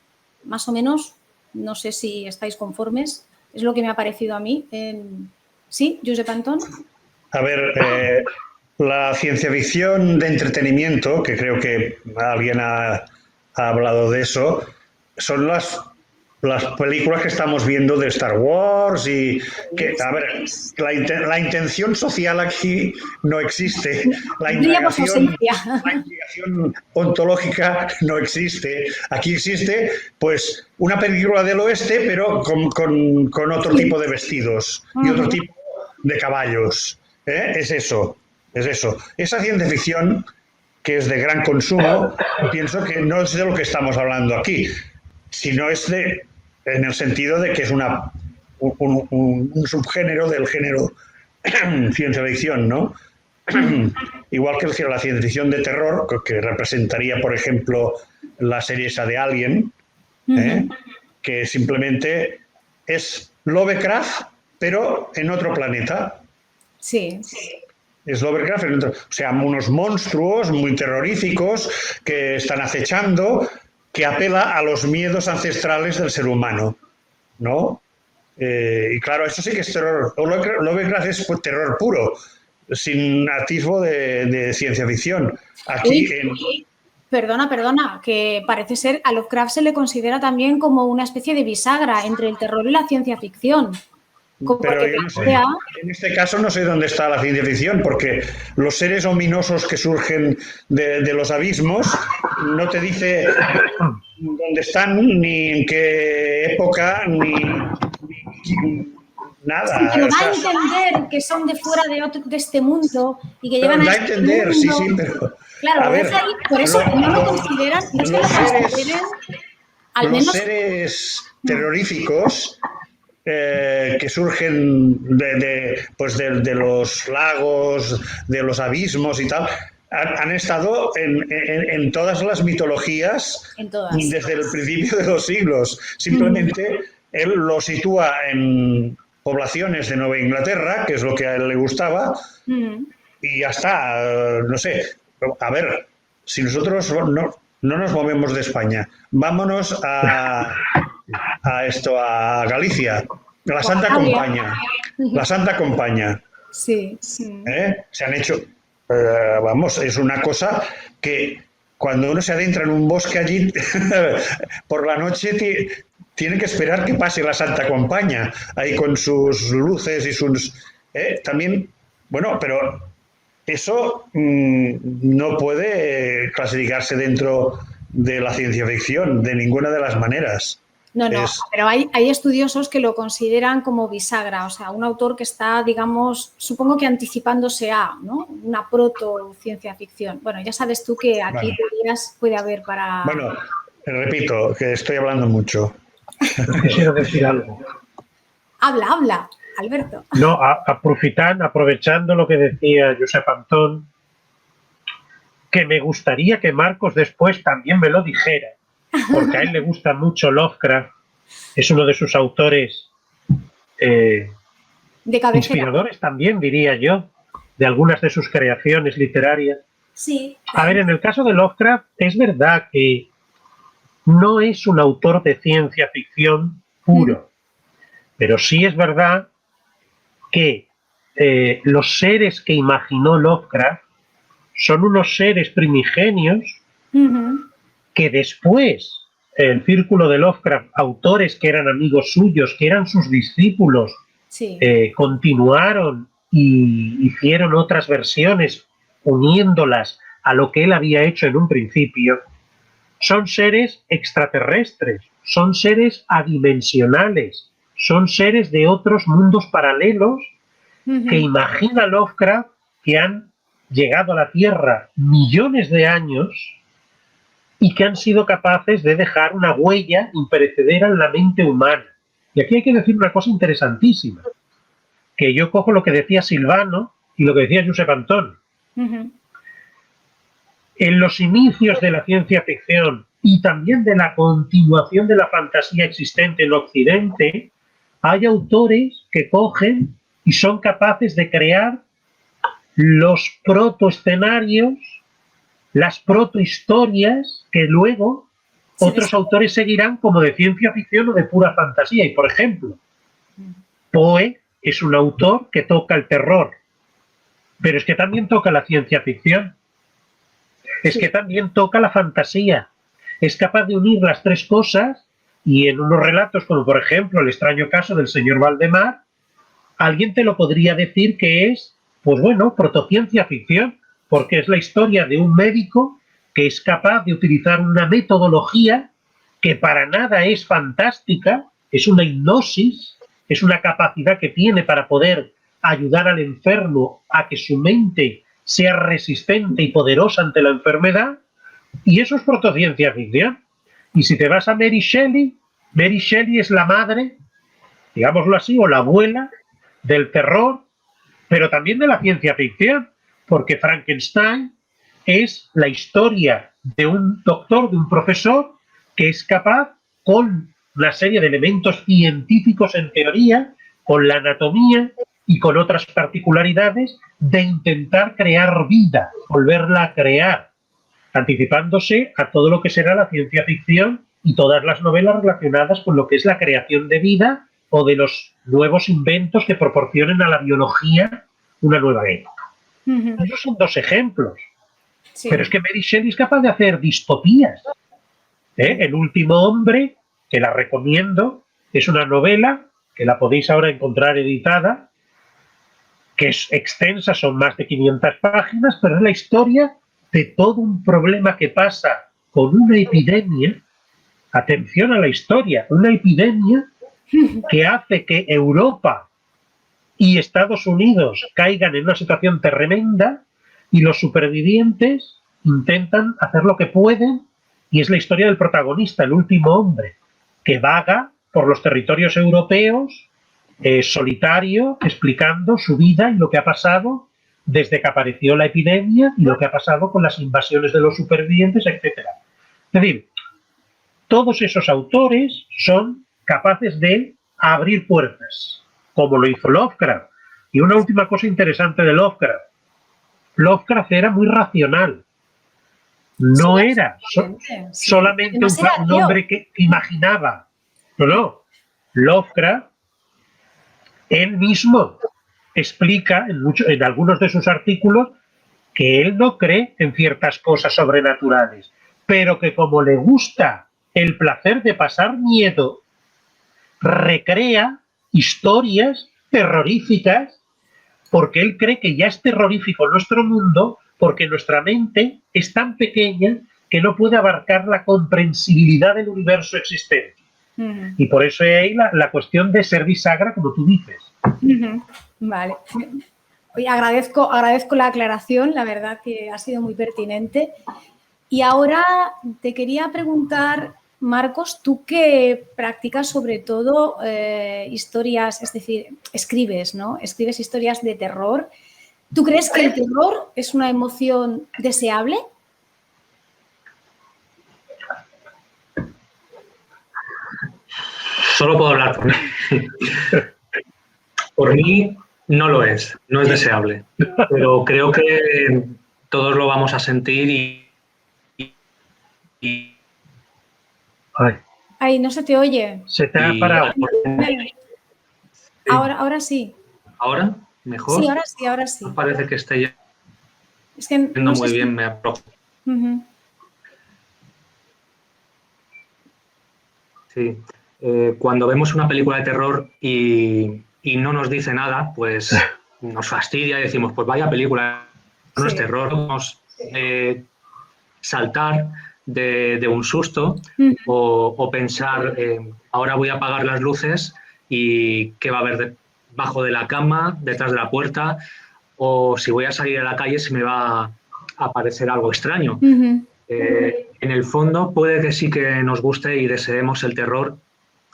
Más o menos, no sé si estáis conformes, es lo que me ha parecido a mí. ¿Sí, Josep Antón? A ver, la ciencia ficción de entretenimiento, que creo que alguien ha hablado de eso, son las películas que estamos viendo de Star Wars y que, a ver, la intención social aquí no existe, la indagación ontológica no existe. Aquí existe, pues, una película del oeste, pero con otro tipo de vestidos y otro tipo de caballos. Es eso, es eso. Esa ciencia ficción que es de gran consumo, pienso que no es de lo que estamos hablando aquí, sino es en el sentido de que es un subgénero del género ciencia ficción, ¿no? Igual que la ciencia ficción de terror, que representaría, por ejemplo, la serie esa de Alien, que simplemente es Lovecraft, pero en otro planeta. Sí. Es Lovecraft, o sea, unos monstruos muy terroríficos que están acechando, que apela a los miedos ancestrales del ser humano, ¿no? Y claro, eso sí que es terror. Lovecraft es terror puro, sin atisbo de ciencia ficción. Aquí Perdona, que parece ser a Lovecraft se le considera también como una especie de bisagra entre el terror y la ciencia ficción. Pero yo no sé, en este caso no sé dónde está la ciencia ficción, porque los seres ominosos que surgen de los abismos no te dice dónde están, ni en qué época, ni nada. Sí, pero da a entender que son de fuera de este mundo y que llegan a este mundo. Da a entender, sí, pero... Claro, ver, ahí, por eso no lo consideran, no es que lo consideren, al menos... Los seres terroríficos que surgen de los lagos, de los abismos y tal, han estado en todas las mitologías desde el principio de los siglos. Simplemente él lo sitúa en poblaciones de Nueva Inglaterra, que es lo que a él le gustaba, y ya está. No sé, a ver, si nosotros no nos movemos de España, vámonos a Galicia, la Santa Compaña. La Santa Compaña. Sí. Se han hecho, vamos, es una cosa que cuando uno se adentra en un bosque allí, por la noche tiene que esperar que pase la Santa Compaña, ahí con sus luces y sus... también, bueno, pero eso no puede clasificarse dentro de la ciencia ficción, de ninguna de las maneras. No, pero hay estudiosos que lo consideran como bisagra, o sea, un autor que está, digamos, supongo que anticipándose a, ¿no? Una proto-ciencia ficción. Bueno, ya sabes tú que aquí teorías puede haber para... Bueno, repito, que estoy hablando mucho. Quisiera decir algo. Habla, Alberto. No, aprovechando lo que decía Josep Antón, que me gustaría que Marcos después también me lo dijera, porque a él le gusta mucho Lovecraft, es uno de sus autores de inspiradores también, diría yo, de algunas de sus creaciones literarias. Sí. A ver, en el caso de Lovecraft, es verdad que no es un autor de ciencia ficción puro, pero sí es verdad que los seres que imaginó Lovecraft son unos seres primigenios que después el círculo de Lovecraft, autores que eran amigos suyos, que eran sus discípulos, continuaron y hicieron otras versiones uniéndolas a lo que él había hecho en un principio. Son seres extraterrestres, son seres adimensionales, son seres de otros mundos paralelos que imagina Lovecraft que han llegado a la Tierra millones de años y que han sido capaces de dejar una huella imperecedera en la mente humana. Y aquí hay que decir una cosa interesantísima, que yo cojo lo que decía Silvano y lo que decía Josep Antón. En los inicios de la ciencia ficción y también de la continuación de la fantasía existente en Occidente, hay autores que cogen y son capaces de crear los protoescenarios, las protohistorias que luego otros autores seguirán como de ciencia ficción o de pura fantasía. Y, por ejemplo, Poe es un autor que toca el terror, pero es que también toca la ciencia ficción, es que también toca la fantasía, es capaz de unir las tres cosas y en unos relatos como por ejemplo El extraño caso del señor Valdemar, alguien te lo podría decir que es, pues bueno, protociencia ficción, porque es la historia de un médico que es capaz de utilizar una metodología que para nada es fantástica, es una hipnosis, es una capacidad que tiene para poder ayudar al enfermo a que su mente sea resistente y poderosa ante la enfermedad, y eso es protociencia ficción. Y si te vas a Mary Shelley es la madre, digámoslo así, o la abuela del terror, pero también de la ciencia ficción, porque Frankenstein es la historia de un doctor, de un profesor, que es capaz, con una serie de elementos científicos en teoría, con la anatomía y con otras particularidades, de intentar crear vida, volverla a crear, anticipándose a todo lo que será la ciencia ficción y todas las novelas relacionadas con lo que es la creación de vida o de los nuevos inventos que proporcionen a la biología una nueva época. Esos son dos ejemplos. Sí. Pero es que Mary Shelley es capaz de hacer distopías. El último hombre, que la recomiendo, es una novela que la podéis ahora encontrar editada, que es extensa, son más de 500 páginas, pero es la historia de todo un problema que pasa con una epidemia. Atención a la historia, una epidemia que hace que Europa y Estados Unidos caigan en una situación tremenda y los supervivientes intentan hacer lo que pueden, y es la historia del protagonista, el último hombre, que vaga por los territorios europeos, solitario, explicando su vida y lo que ha pasado desde que apareció la epidemia y lo que ha pasado con las invasiones de los supervivientes, etc. Es decir, todos esos autores son capaces de abrir puertas, como lo hizo Lovecraft. Y una última cosa interesante de Lovecraft. Lovecraft era muy racional. No era solamente un hombre que imaginaba. No. Lovecraft, él mismo explica en algunos de sus artículos que él no cree en ciertas cosas sobrenaturales, pero que como le gusta el placer de pasar miedo, recrea historias terroríficas, porque él cree que ya es terrorífico nuestro mundo, porque nuestra mente es tan pequeña que no puede abarcar la comprensibilidad del universo existente. Y por eso hay la cuestión de ser bisagra, como tú dices. Vale. Oye, agradezco la aclaración, la verdad que ha sido muy pertinente. Y ahora te quería preguntar, Marcos, tú que practicas sobre todo historias, es decir, escribes, ¿no? Escribes historias de terror. ¿Tú crees que el terror es una emoción deseable? Solo puedo hablar por mí. Por mí no lo es, no es deseable. Pero creo que todos lo vamos a sentir y Ay, no se te oye. Se te ha parado. Ahora sí. ¿Ahora? ¿Mejor? Sí, ahora sí. No parece que esté es que no muy bien, me aproximo. Sí. Cuando vemos una película de terror y no nos dice nada, pues nos fastidia y decimos, pues vaya película, no es terror. Vamos saltar de un susto o pensar, ahora voy a apagar las luces y qué va a haber debajo de la cama, detrás de la puerta, o si voy a salir a la calle se me va a aparecer algo extraño. En el fondo puede que sí que nos guste y deseemos el terror.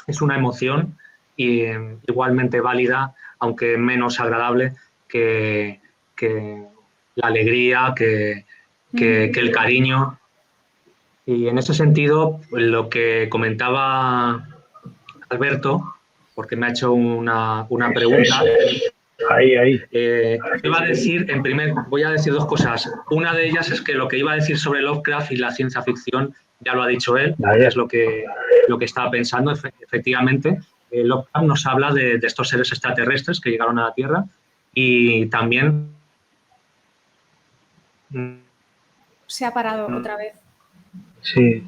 Es una emoción y igualmente válida, aunque menos agradable que la alegría, que el cariño. Y en ese sentido, lo que comentaba Alberto, porque me ha hecho una pregunta, Ahí. Voy a decir dos cosas. Una de ellas es que lo que iba a decir sobre Lovecraft y la ciencia ficción ya lo ha dicho él, es lo que estaba pensando. Efectivamente, Lovecraft nos habla de estos seres extraterrestres que llegaron a la Tierra y también... Se ha parado otra vez. Sí.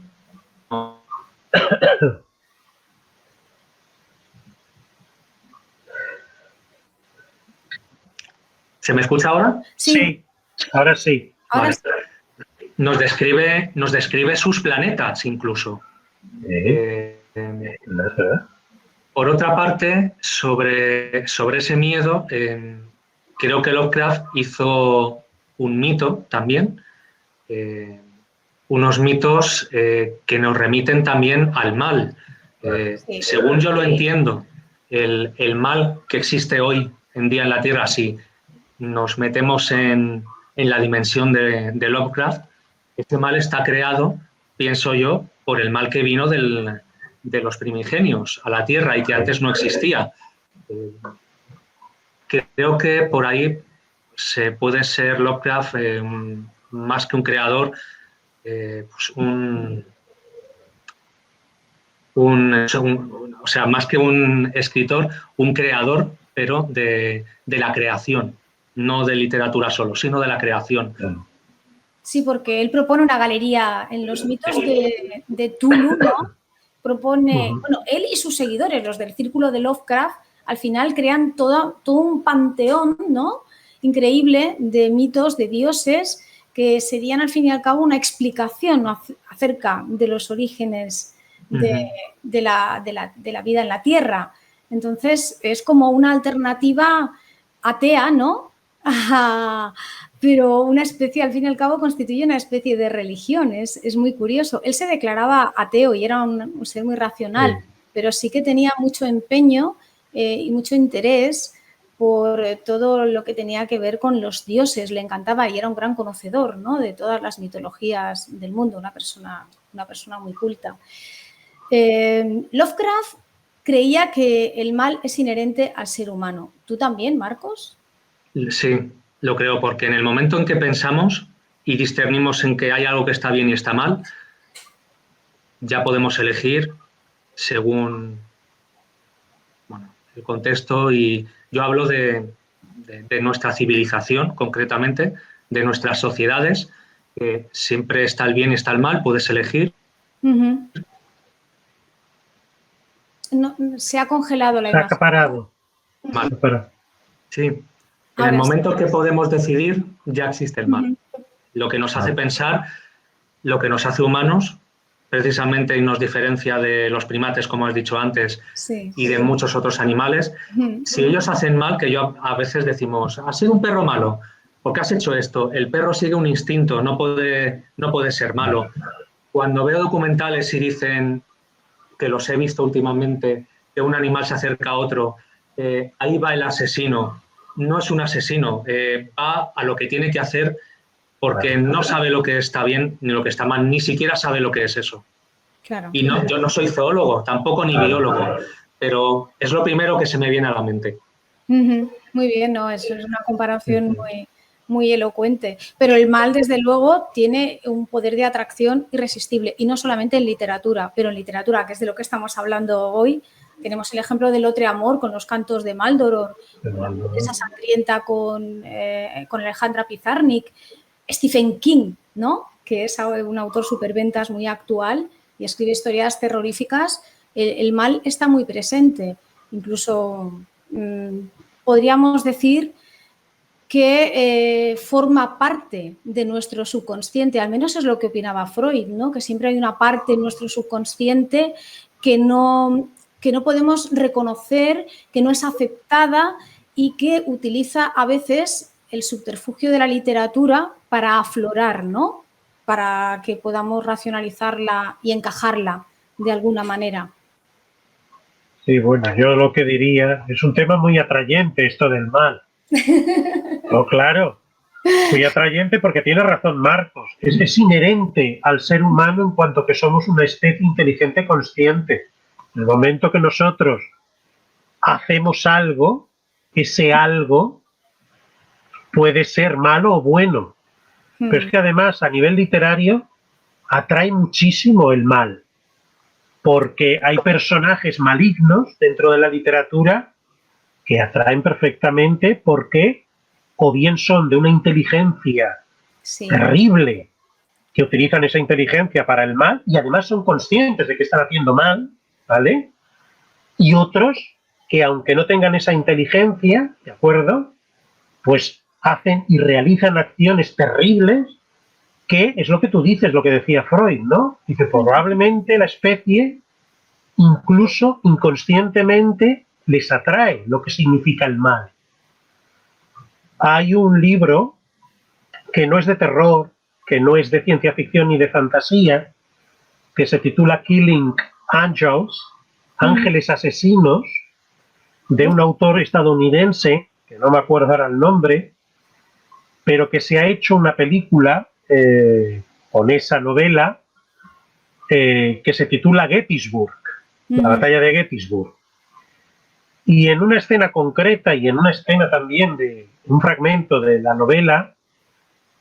¿Se me escucha ahora? Sí, ahora sí. Ahora Vale. Nos describe sus planetas incluso. Por otra parte, sobre ese miedo, creo que Lovecraft hizo un mito también, unos mitos que nos remiten también al mal. Según yo lo entiendo, el mal que existe hoy en día en la Tierra, si nos metemos en la dimensión de Lovecraft, este mal está creado, pienso yo, por el mal que vino de los primigenios a la Tierra y que antes no existía. Creo que por ahí se puede ser Lovecraft más que un creador, pues o sea, más que un escritor, un creador, pero de la creación, no de literatura solo, sino de la creación. Sí, porque él propone una galería en los mitos de Tulu, ¿no? Propone, bueno, él y sus seguidores, los del círculo de Lovecraft, al final crean todo un panteón, ¿no? Increíble de mitos, de dioses, que serían al fin y al cabo una explicación acerca de los orígenes de la vida en la Tierra. Entonces, es como una alternativa atea, ¿no? Pero una especie, al fin y al cabo, constituye una especie de religión. Es muy curioso. Él se declaraba ateo y era un ser muy racional, pero sí que tenía mucho empeño y mucho interés por todo lo que tenía que ver con los dioses. Le encantaba y era un gran conocedor, ¿no? De todas las mitologías del mundo, una persona muy culta. Lovecraft creía que el mal es inherente al ser humano. ¿Tú también, Marcos? Sí, lo creo, porque en el momento en que pensamos y discernimos en que hay algo que está bien y está mal, ya podemos elegir según el contexto, y yo hablo de nuestra civilización concretamente, de nuestras sociedades, que siempre está el bien y está el mal, puedes elegir. No, se ha congelado la imagen. Se ha parado. Sí. En el momento que podemos decidir, ya existe el mal. Lo que nos hace pensar, lo que nos hace humanos, precisamente nos diferencia de los primates, como has dicho antes, y de muchos otros animales. Si ellos hacen mal, que yo a veces decimos, has sido un perro malo, ¿por qué has hecho esto? El perro sigue un instinto, no puede ser malo. Cuando veo documentales y dicen, que los he visto últimamente, que un animal se acerca a otro, ahí va el asesino. No es un asesino, va a lo que tiene que hacer porque no sabe lo que está bien ni lo que está mal, ni siquiera sabe lo que es eso. Claro. Y no, yo no soy zoólogo, tampoco ni biólogo, pero es lo primero que se me viene a la mente. Muy bien, no, eso es una comparación muy elocuente. Pero el mal, desde luego, tiene un poder de atracción irresistible, y no solamente en literatura, pero en literatura, que es de lo que estamos hablando hoy. Tenemos el ejemplo del Otro Amor con los cantos de Maldoror, esa sangrienta con Alejandra Pizarnik, Stephen King, ¿no? Que es un autor superventas muy actual y escribe historias terroríficas. El mal está muy presente. Incluso podríamos decir que forma parte de nuestro subconsciente, al menos es lo que opinaba Freud, ¿no? Que siempre hay una parte en nuestro subconsciente que no podemos reconocer, que no es aceptada y que utiliza a veces el subterfugio de la literatura para aflorar, ¿no? Para que podamos racionalizarla y encajarla de alguna manera. Sí, bueno, yo lo que diría, es un tema muy atrayente esto del mal. Oh, claro, muy atrayente porque tiene razón Marcos. Es inherente al ser humano en cuanto que somos una especie inteligente consciente. En el momento que nosotros hacemos algo, ese algo puede ser malo o bueno. Pero es que además a nivel literario atrae muchísimo el mal, porque hay personajes malignos dentro de la literatura que atraen perfectamente porque o bien son de una inteligencia terrible, que utilizan esa inteligencia para el mal y además son conscientes de que están haciendo mal, ¿vale? Y otros que aunque no tengan esa inteligencia, ¿de acuerdo? Pues hacen y realizan acciones terribles que es lo que tú dices, lo que decía Freud, ¿no? Dice, probablemente la especie incluso inconscientemente les atrae lo que significa el mal. Hay un libro que no es de terror, que no es de ciencia ficción ni de fantasía, que se titula Killing Angels, Ángeles Asesinos, de un autor estadounidense, que no me acuerdo ahora el nombre, pero que se ha hecho una película con esa novela que se titula Gettysburg, la batalla de Gettysburg. Y en una escena concreta y en una escena también de un fragmento de la novela,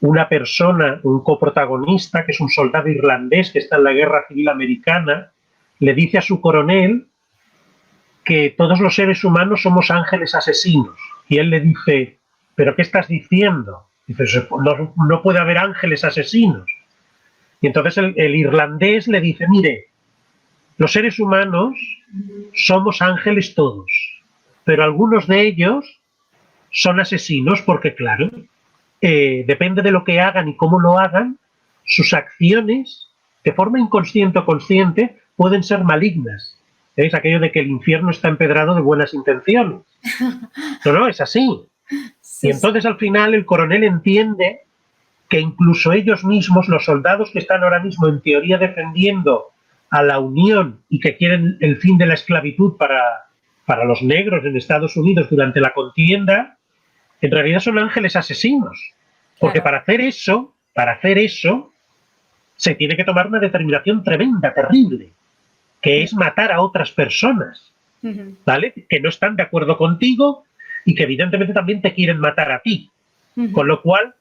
una persona, un coprotagonista, que es un soldado irlandés que está en la Guerra Civil Americana, le dice a su coronel que todos los seres humanos somos ángeles asesinos. Y él le dice, ¿pero qué estás diciendo? Dice, no puede haber ángeles asesinos. Y entonces el irlandés le dice, mire, los seres humanos somos ángeles todos, pero algunos de ellos son asesinos porque, claro, depende de lo que hagan y cómo lo hagan, sus acciones, de forma inconsciente o consciente, pueden ser malignas. Es aquello de que el infierno está empedrado de buenas intenciones. No, es así. Y entonces al final el coronel entiende que incluso ellos mismos, los soldados que están ahora mismo en teoría defendiendo a la Unión y que quieren el fin de la esclavitud para los negros en Estados Unidos durante la contienda, en realidad son ángeles asesinos. Porque para hacer eso, se tiene que tomar una determinación tremenda, terrible, que es matar a otras personas, ¿vale? Que no están de acuerdo contigo y que evidentemente también te quieren matar a ti. Con lo cual,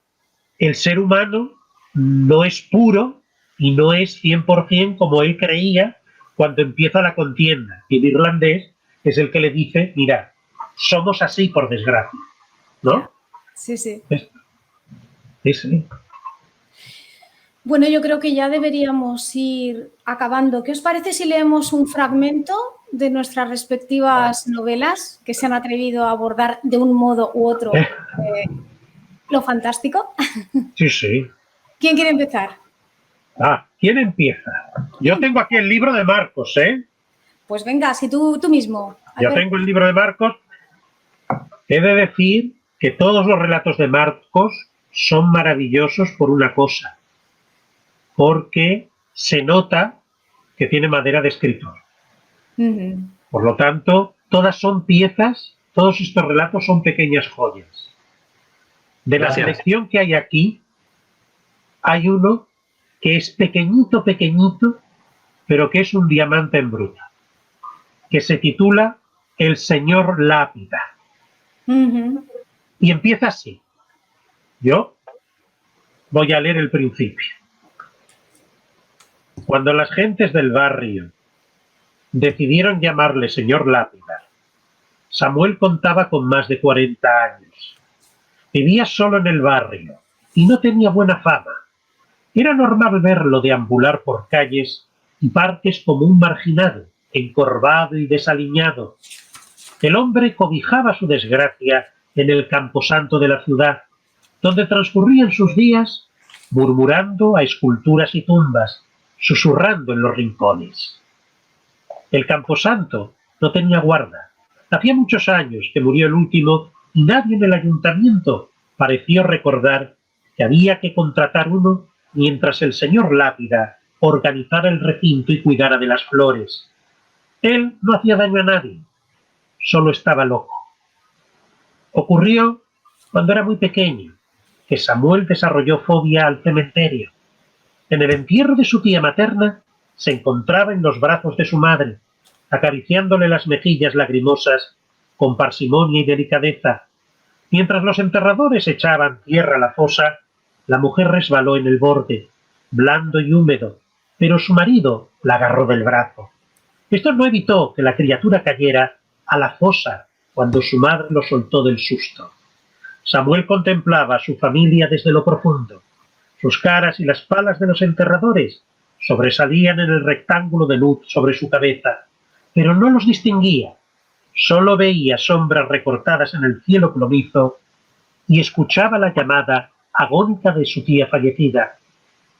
el ser humano no es puro y no es 100% como él creía cuando empieza la contienda. Y el irlandés es el que le dice, mira, somos así por desgracia, ¿no? Sí, sí. Sí. Bueno, yo creo que ya deberíamos ir acabando. ¿Qué os parece si leemos un fragmento de nuestras respectivas novelas que se han atrevido a abordar de un modo u otro lo fantástico? Sí. ¿Quién quiere empezar? ¿Quién empieza? Yo tengo aquí el libro de Marcos, ¿eh? Pues venga, si tú mismo. Yo tengo el libro de Marcos. He de decir que todos los relatos de Marcos son maravillosos por una cosa, porque se nota que tiene madera de escritor. Por lo tanto, todas son piezas, todos estos relatos son pequeñas joyas. De la selección que hay aquí, hay uno que es pequeñito, pero que es un diamante en bruto, que se titula El señor Lápida. Y empieza así. Yo voy a leer el principio. Cuando las gentes del barrio decidieron llamarle señor Lápida, Samuel contaba con más de 40 años. Vivía solo en el barrio y no tenía buena fama. Era normal verlo deambular por calles y parques como un marginado, encorvado y desaliñado. El hombre cobijaba su desgracia en el camposanto de la ciudad, donde transcurrían sus días murmurando a esculturas y tumbas, susurrando en los rincones. El camposanto no tenía guarda. Hacía muchos años que murió el último y nadie en el ayuntamiento pareció recordar que había que contratar uno mientras el señor Lápida organizara el recinto y cuidara de las flores. Él no hacía daño a nadie, solo estaba loco. Ocurrió cuando era muy pequeño, que Samuel desarrolló fobia al cementerio. En el entierro de su tía materna se encontraba en los brazos de su madre, acariciándole las mejillas lagrimosas con parsimonia y delicadeza. Mientras los enterradores echaban tierra a la fosa, la mujer resbaló en el borde, blando y húmedo, pero su marido la agarró del brazo. Esto no evitó que la criatura cayera a la fosa cuando su madre lo soltó del susto. Samuel contemplaba a su familia desde lo profundo. Sus caras y las palas de los enterradores sobresalían en el rectángulo de luz sobre su cabeza, pero no los distinguía. Solo veía sombras recortadas en el cielo plomizo y escuchaba la llamada agónica de su tía fallecida,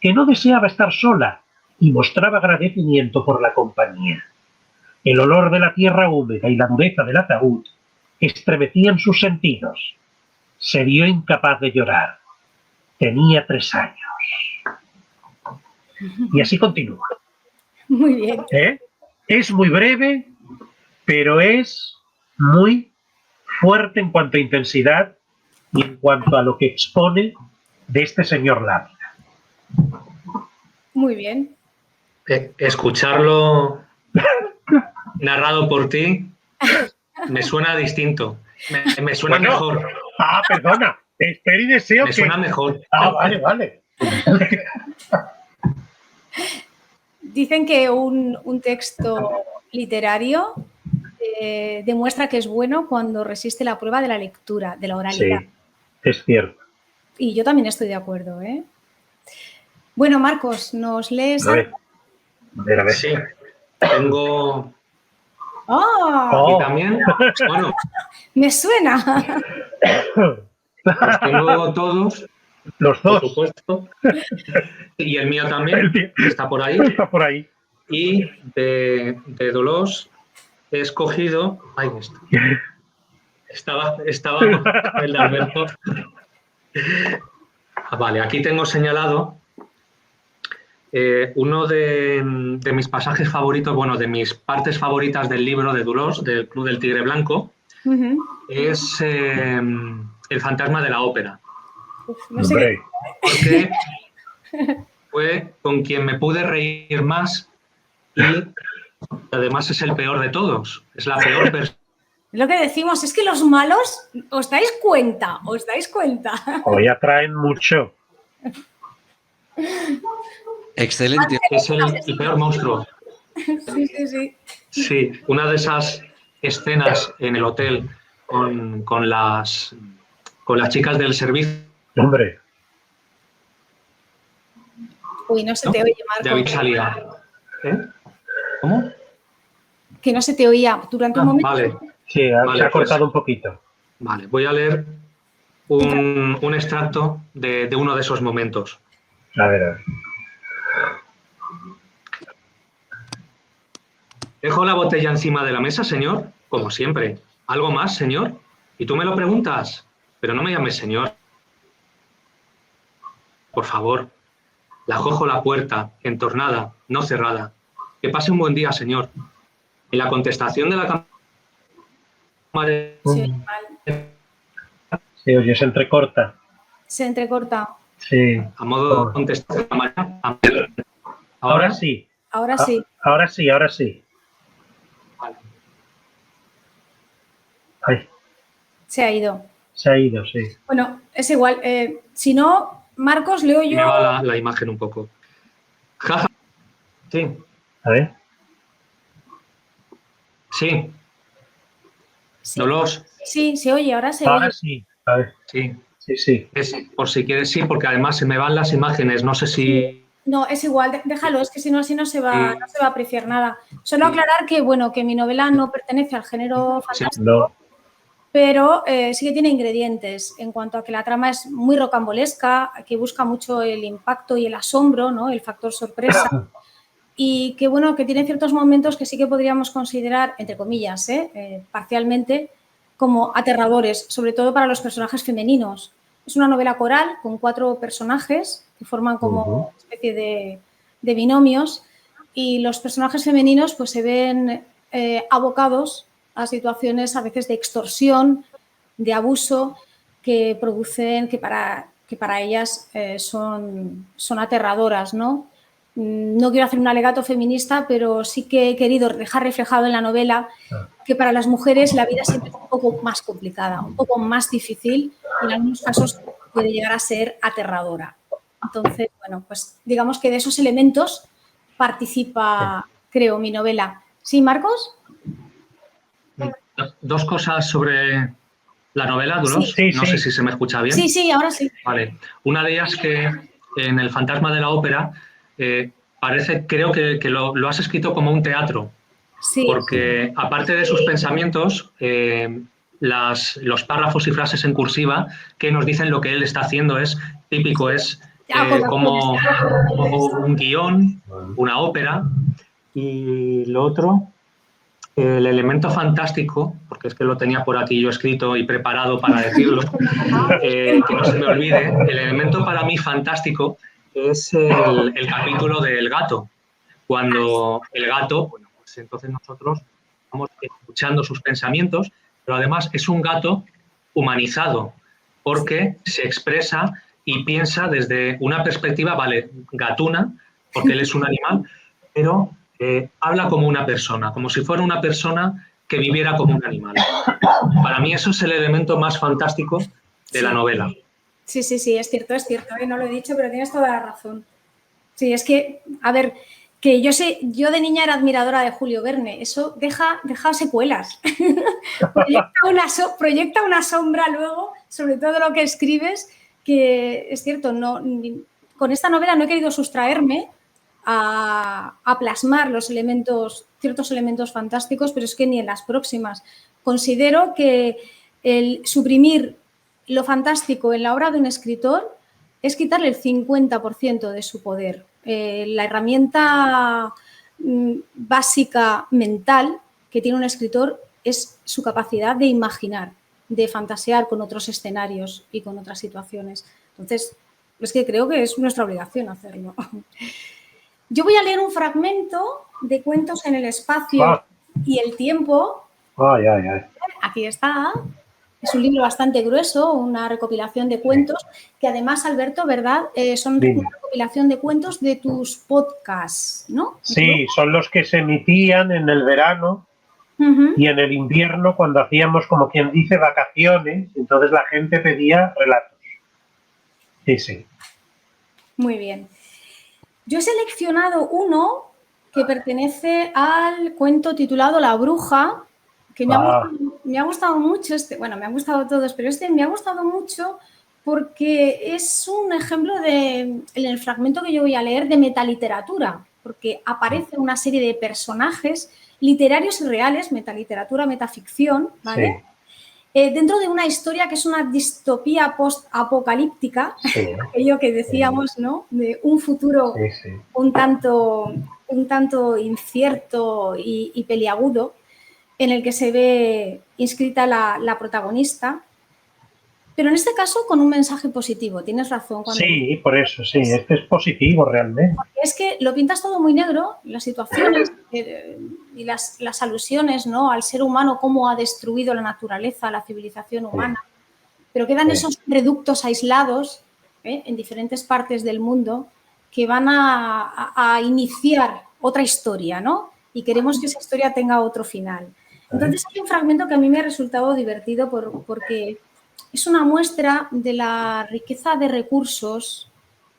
que no deseaba estar sola y mostraba agradecimiento por la compañía. El olor de la tierra húmeda y la dureza del ataúd estremecían sus sentidos. Se vio incapaz de llorar. Tenía 3 años. Y así continúa. Muy bien. Es muy breve, pero es muy fuerte en cuanto a intensidad y en cuanto a lo que expone de este señor Lámina. Muy bien. Escucharlo narrado por ti me suena distinto. Me suena mejor. Perdona. Espero y deseo me suena mejor. Vale. Dicen que un texto literario demuestra que es bueno cuando resiste la prueba de la lectura, de la oralidad. Sí, es cierto. Y yo también estoy de acuerdo, ¿eh? Bueno, Marcos, ¿nos lees algo? A ver. Sí, tengo... ¡Oh! Y también, bueno... ¡Me suena! Los tengo todos. Los dos. Por supuesto. Y el mío también, está por ahí. Está por ahí. Y de Dolors he escogido... Ahí está. Estaba con el de Alberto. Vale, aquí tengo señalado uno de mis pasajes favoritos, bueno, de mis partes favoritas del libro de Dolors, del Club del Tigre Blanco, es el fantasma de la ópera. No sé porque fue con quien me pude reír más y además es el peor de todos. Es la peor persona. Lo que decimos es que los malos, ¿os dais cuenta? Hoy atraen mucho. Excelente. Es el peor monstruo. Sí. Sí, una de esas escenas en el hotel con las chicas del servicio. Hombre. Uy, no se te oye, Marco. David salía. ¿Cómo? Que no se te oía durante un momento. Vale. Sí, se ha cortado un poquito. Vale, voy a leer un extracto de uno de esos momentos. A ver. Dejo la botella encima de la mesa, señor, como siempre. ¿Algo más, señor? Y tú me lo preguntas, pero no me llames señor. Por favor. La cojo la puerta, entornada, no cerrada. Que pase un buen día, señor. Y la contestación de la cámara... Sí, oye, se entrecorta. Se entrecorta. Sí. A modo de contestación de la cámara. Ahora sí. Ahora sí. Ahora sí. Vale. Ay. Se ha ido. Se ha ido, sí. Bueno, es igual. Si no, Marcos, leo yo. Me va la imagen un poco. Jaja. Sí. A ver. Sí. Sí. Dolors. Sí, se oye, ahora se Ahora oye. sí. A ver. Sí. Sí. Por si quieres, sí, porque además se me van las imágenes. No sé si... No, es igual, déjalo, es que si no se va a apreciar nada. Solo aclarar que, bueno, que mi novela no pertenece al género fantástico, No. pero sí que tiene ingredientes en cuanto a que la trama es muy rocambolesca, que busca mucho el impacto y el asombro, ¿no? El factor sorpresa. Y que, bueno, que tiene ciertos momentos que sí que podríamos considerar, entre comillas, parcialmente, como aterradores, sobre todo para los personajes femeninos. Es una novela coral con 4 personajes que forman como una especie de binomios y los personajes femeninos pues se ven abocados a situaciones a veces de extorsión, de abuso que producen, que para ellas son aterradoras, ¿no? no quiero hacer un alegato feminista, pero sí que he querido dejar reflejado en la novela que para las mujeres la vida siempre es un poco más complicada, un poco más difícil y en algunos casos puede llegar a ser aterradora. Entonces, bueno, pues digamos que de esos elementos participa, creo, mi novela. ¿Sí, Marcos? Dos cosas sobre la novela, Dolors. Sí, no sí. sé si se me escucha bien. Sí, sí, ahora sí. Vale. Una de ellas que en El fantasma de la ópera creo que lo has escrito como un teatro. Sí. Porque aparte de sus pensamientos, los párrafos y frases en cursiva que nos dicen lo que él está haciendo es típico, es como un guión, una ópera. Y lo otro, el elemento fantástico, porque es que lo tenía por aquí yo escrito y preparado para decirlo, que no se me olvide, el elemento para mí fantástico es el capítulo del gato. Cuando el gato, bueno, pues entonces nosotros estamos escuchando sus pensamientos, pero además es un gato humanizado, porque se expresa y piensa desde una perspectiva, vale, gatuna, porque él es un animal, pero habla como una persona, como si fuera una persona que viviera como un animal. Para mí eso es el elemento más fantástico de la novela. Sí, sí, sí, es cierto, no lo he dicho, pero tienes toda la razón. Sí, es que, a ver, que yo de niña era admiradora de Julio Verne, eso deja secuelas. proyecta una sombra luego sobre todo lo que escribes, que es cierto, con esta novela no he querido sustraerme a plasmar ciertos elementos fantásticos, pero es que ni en las próximas. Considero que el suprimir lo fantástico en la obra de un escritor es quitarle el 50% de su poder. La herramienta básica mental que tiene un escritor es su capacidad de imaginar, de fantasear con otros escenarios y con otras situaciones. Entonces, es que creo que es nuestra obligación hacerlo. Yo voy a leer un fragmento de Cuentos en el espacio y el tiempo. Aquí está. Es un libro bastante grueso, una recopilación de cuentos que además, Alberto, ¿verdad? Son una recopilación de cuentos de tus podcasts, ¿no? Sí, son los que se emitían en el verano y en el invierno cuando hacíamos, como quien dice, vacaciones. Entonces la gente pedía relatos. Sí, sí. Muy bien. Yo he seleccionado uno que pertenece al cuento titulado La bruja, que me ha gustado mucho. Me han gustado todos, pero me ha gustado mucho porque es un ejemplo en el fragmento que yo voy a leer de metaliteratura, porque aparece una serie de personajes literarios y reales, metaliteratura, metaficción, ¿vale? Sí. Dentro de una historia que es una distopía post-apocalíptica, aquello que decíamos, ¿no? De un futuro un tanto incierto y peliagudo, en el que se ve inscrita la protagonista, pero en este caso con un mensaje positivo. Tienes razón. Sí, por eso, sí. Este es positivo realmente. Porque es que lo pintas todo muy negro, las situaciones y las alusiones, ¿no? Al ser humano, cómo ha destruido la naturaleza, la civilización humana, pero quedan esos reductos aislados en diferentes partes del mundo que van a iniciar otra historia, ¿no? Y queremos que esa historia tenga otro final. Entonces hay un fragmento que a mí me ha resultado divertido porque es una muestra de la riqueza de recursos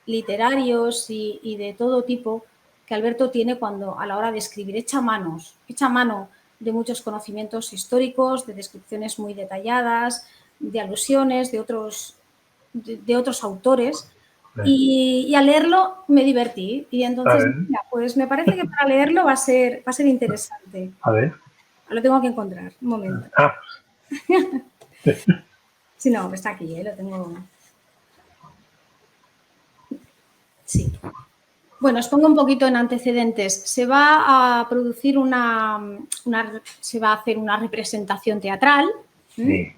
literarios y de todo tipo que Alberto tiene a la hora de escribir. Echa mano de muchos conocimientos históricos, de descripciones muy detalladas, de alusiones de otros autores. Y al leerlo me divertí. Y entonces, mira, pues me parece que para leerlo va a ser interesante. A ver. Lo tengo que encontrar, un momento. Sí, no, está aquí, lo tengo. Sí. Bueno, os pongo un poquito en antecedentes. Se va a producir se va a hacer una representación teatral en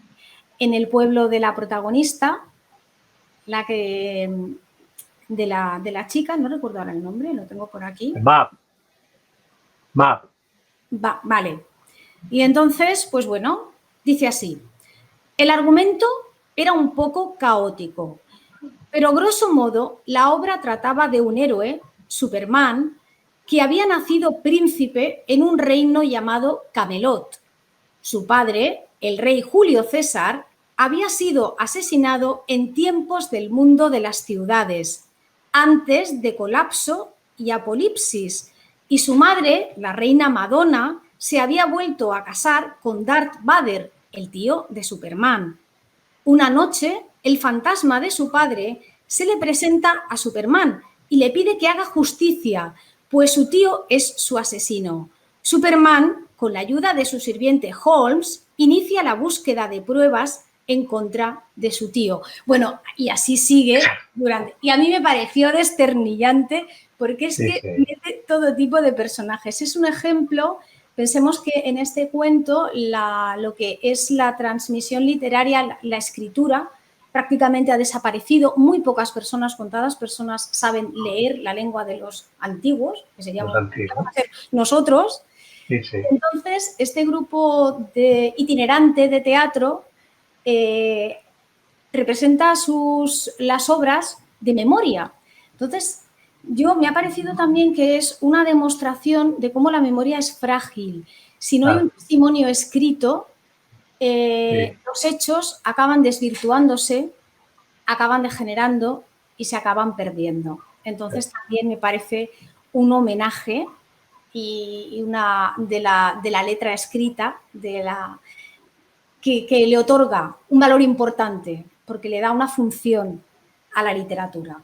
el pueblo de la protagonista, de la chica, no recuerdo ahora el nombre, lo tengo por aquí. Vale. Y entonces, pues bueno, dice así. El argumento era un poco caótico, pero grosso modo la obra trataba de un héroe Superman, que había nacido príncipe en un reino llamado Camelot. Su padre, el rey Julio César, había sido asesinado en tiempos del mundo de las ciudades, antes de colapso y apocalipsis, y su madre, la reina Madonna, se había vuelto a casar con Darth Vader, el tío de Superman. Una noche, el fantasma de su padre se le presenta a Superman y le pide que haga justicia, pues su tío es su asesino. Superman, con la ayuda de su sirviente Holmes, inicia la búsqueda de pruebas en contra de su tío. Bueno, y así sigue durante... Y a mí me pareció desternillante porque es que mete todo tipo de personajes. Es un ejemplo, pensemos que en este cuento lo que es la transmisión literaria, la escritura, prácticamente ha desaparecido. Muy pocas personas, contadas personas, saben leer la lengua de los antiguos, que seríamos nosotros. Sí, sí. Entonces, este grupo itinerante de teatro representa las obras de memoria. Entonces, me ha parecido también que es una demostración de cómo la memoria es frágil. Si no hay un testimonio escrito, los hechos acaban desvirtuándose, acaban degenerando y se acaban perdiendo. Entonces, también me parece un homenaje y una de la letra escrita, que le otorga un valor importante porque le da una función a la literatura.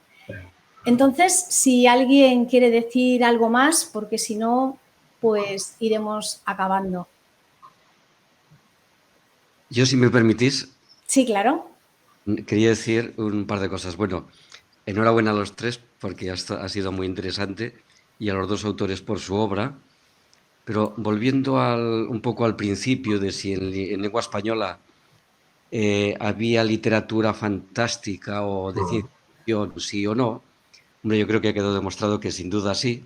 Entonces, si alguien quiere decir algo más, porque si no, pues iremos acabando. Yo, si me permitís... Sí, claro. Quería decir un par de cosas. Bueno, enhorabuena a los tres porque ha sido muy interesante y a los dos autores por su obra. Pero volviendo un poco al principio de si en lengua española había literatura fantástica o de ciencia ficción, sí o no, hombre, yo creo que ha quedado demostrado que sin duda sí.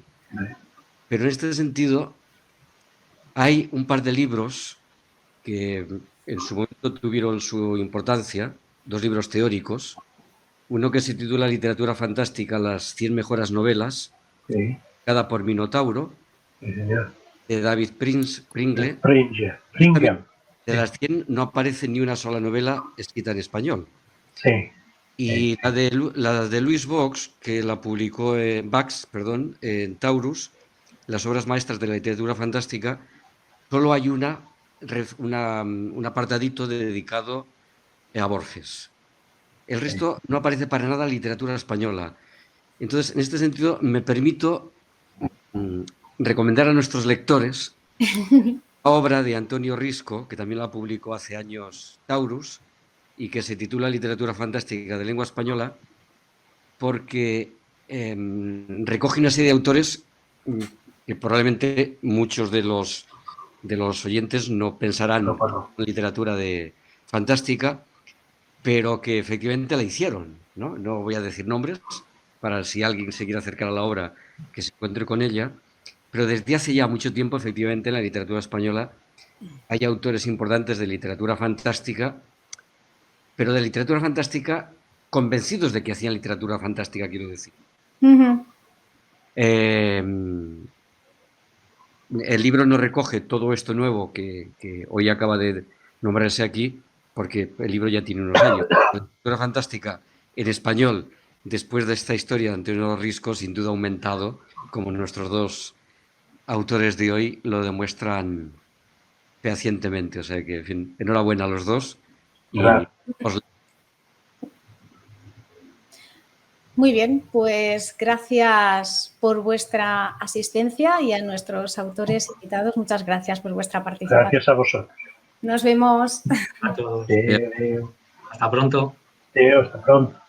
Pero en este sentido hay un par de libros que en su momento tuvieron su importancia, dos libros teóricos. Uno que se titula Literatura Fantástica, las 100 mejores novelas, cada por Minotauro, de David Pringle. De las 100 no aparece ni una sola novela escrita en español. Sí. Y la de Louis Box, que la publicó Bax, en Taurus, las obras maestras de la literatura fantástica, solo hay un apartadito dedicado a Borges. El resto no aparece para nada en literatura española. Entonces, en este sentido, me permito recomendar a nuestros lectores la obra de Antonio Risco, que también la publicó hace años Taurus, y que se titula Literatura Fantástica de Lengua Española, porque recoge una serie de autores que probablemente muchos de los oyentes no pensarán en literatura fantástica, pero que efectivamente la hicieron, ¿no? No voy a decir nombres, para si alguien se quiere acercar a la obra, que se encuentre con ella, pero desde hace ya mucho tiempo, efectivamente, en la literatura española hay autores importantes de literatura fantástica, pero de literatura fantástica convencidos de que hacían literatura fantástica, quiero decir. El libro no recoge todo esto nuevo que hoy acaba de nombrarse aquí, porque el libro ya tiene unos años. La literatura fantástica en español, después de esta historia de Antonio Risco, sin duda ha aumentado, como nuestros dos autores de hoy lo demuestran fehacientemente. O sea que, en fin, enhorabuena a los dos. Y Muy bien, pues gracias por vuestra asistencia y a nuestros autores invitados, muchas gracias por vuestra participación. Gracias a vosotros. Nos vemos. A todos. Adeu. Hasta pronto. Hasta pronto.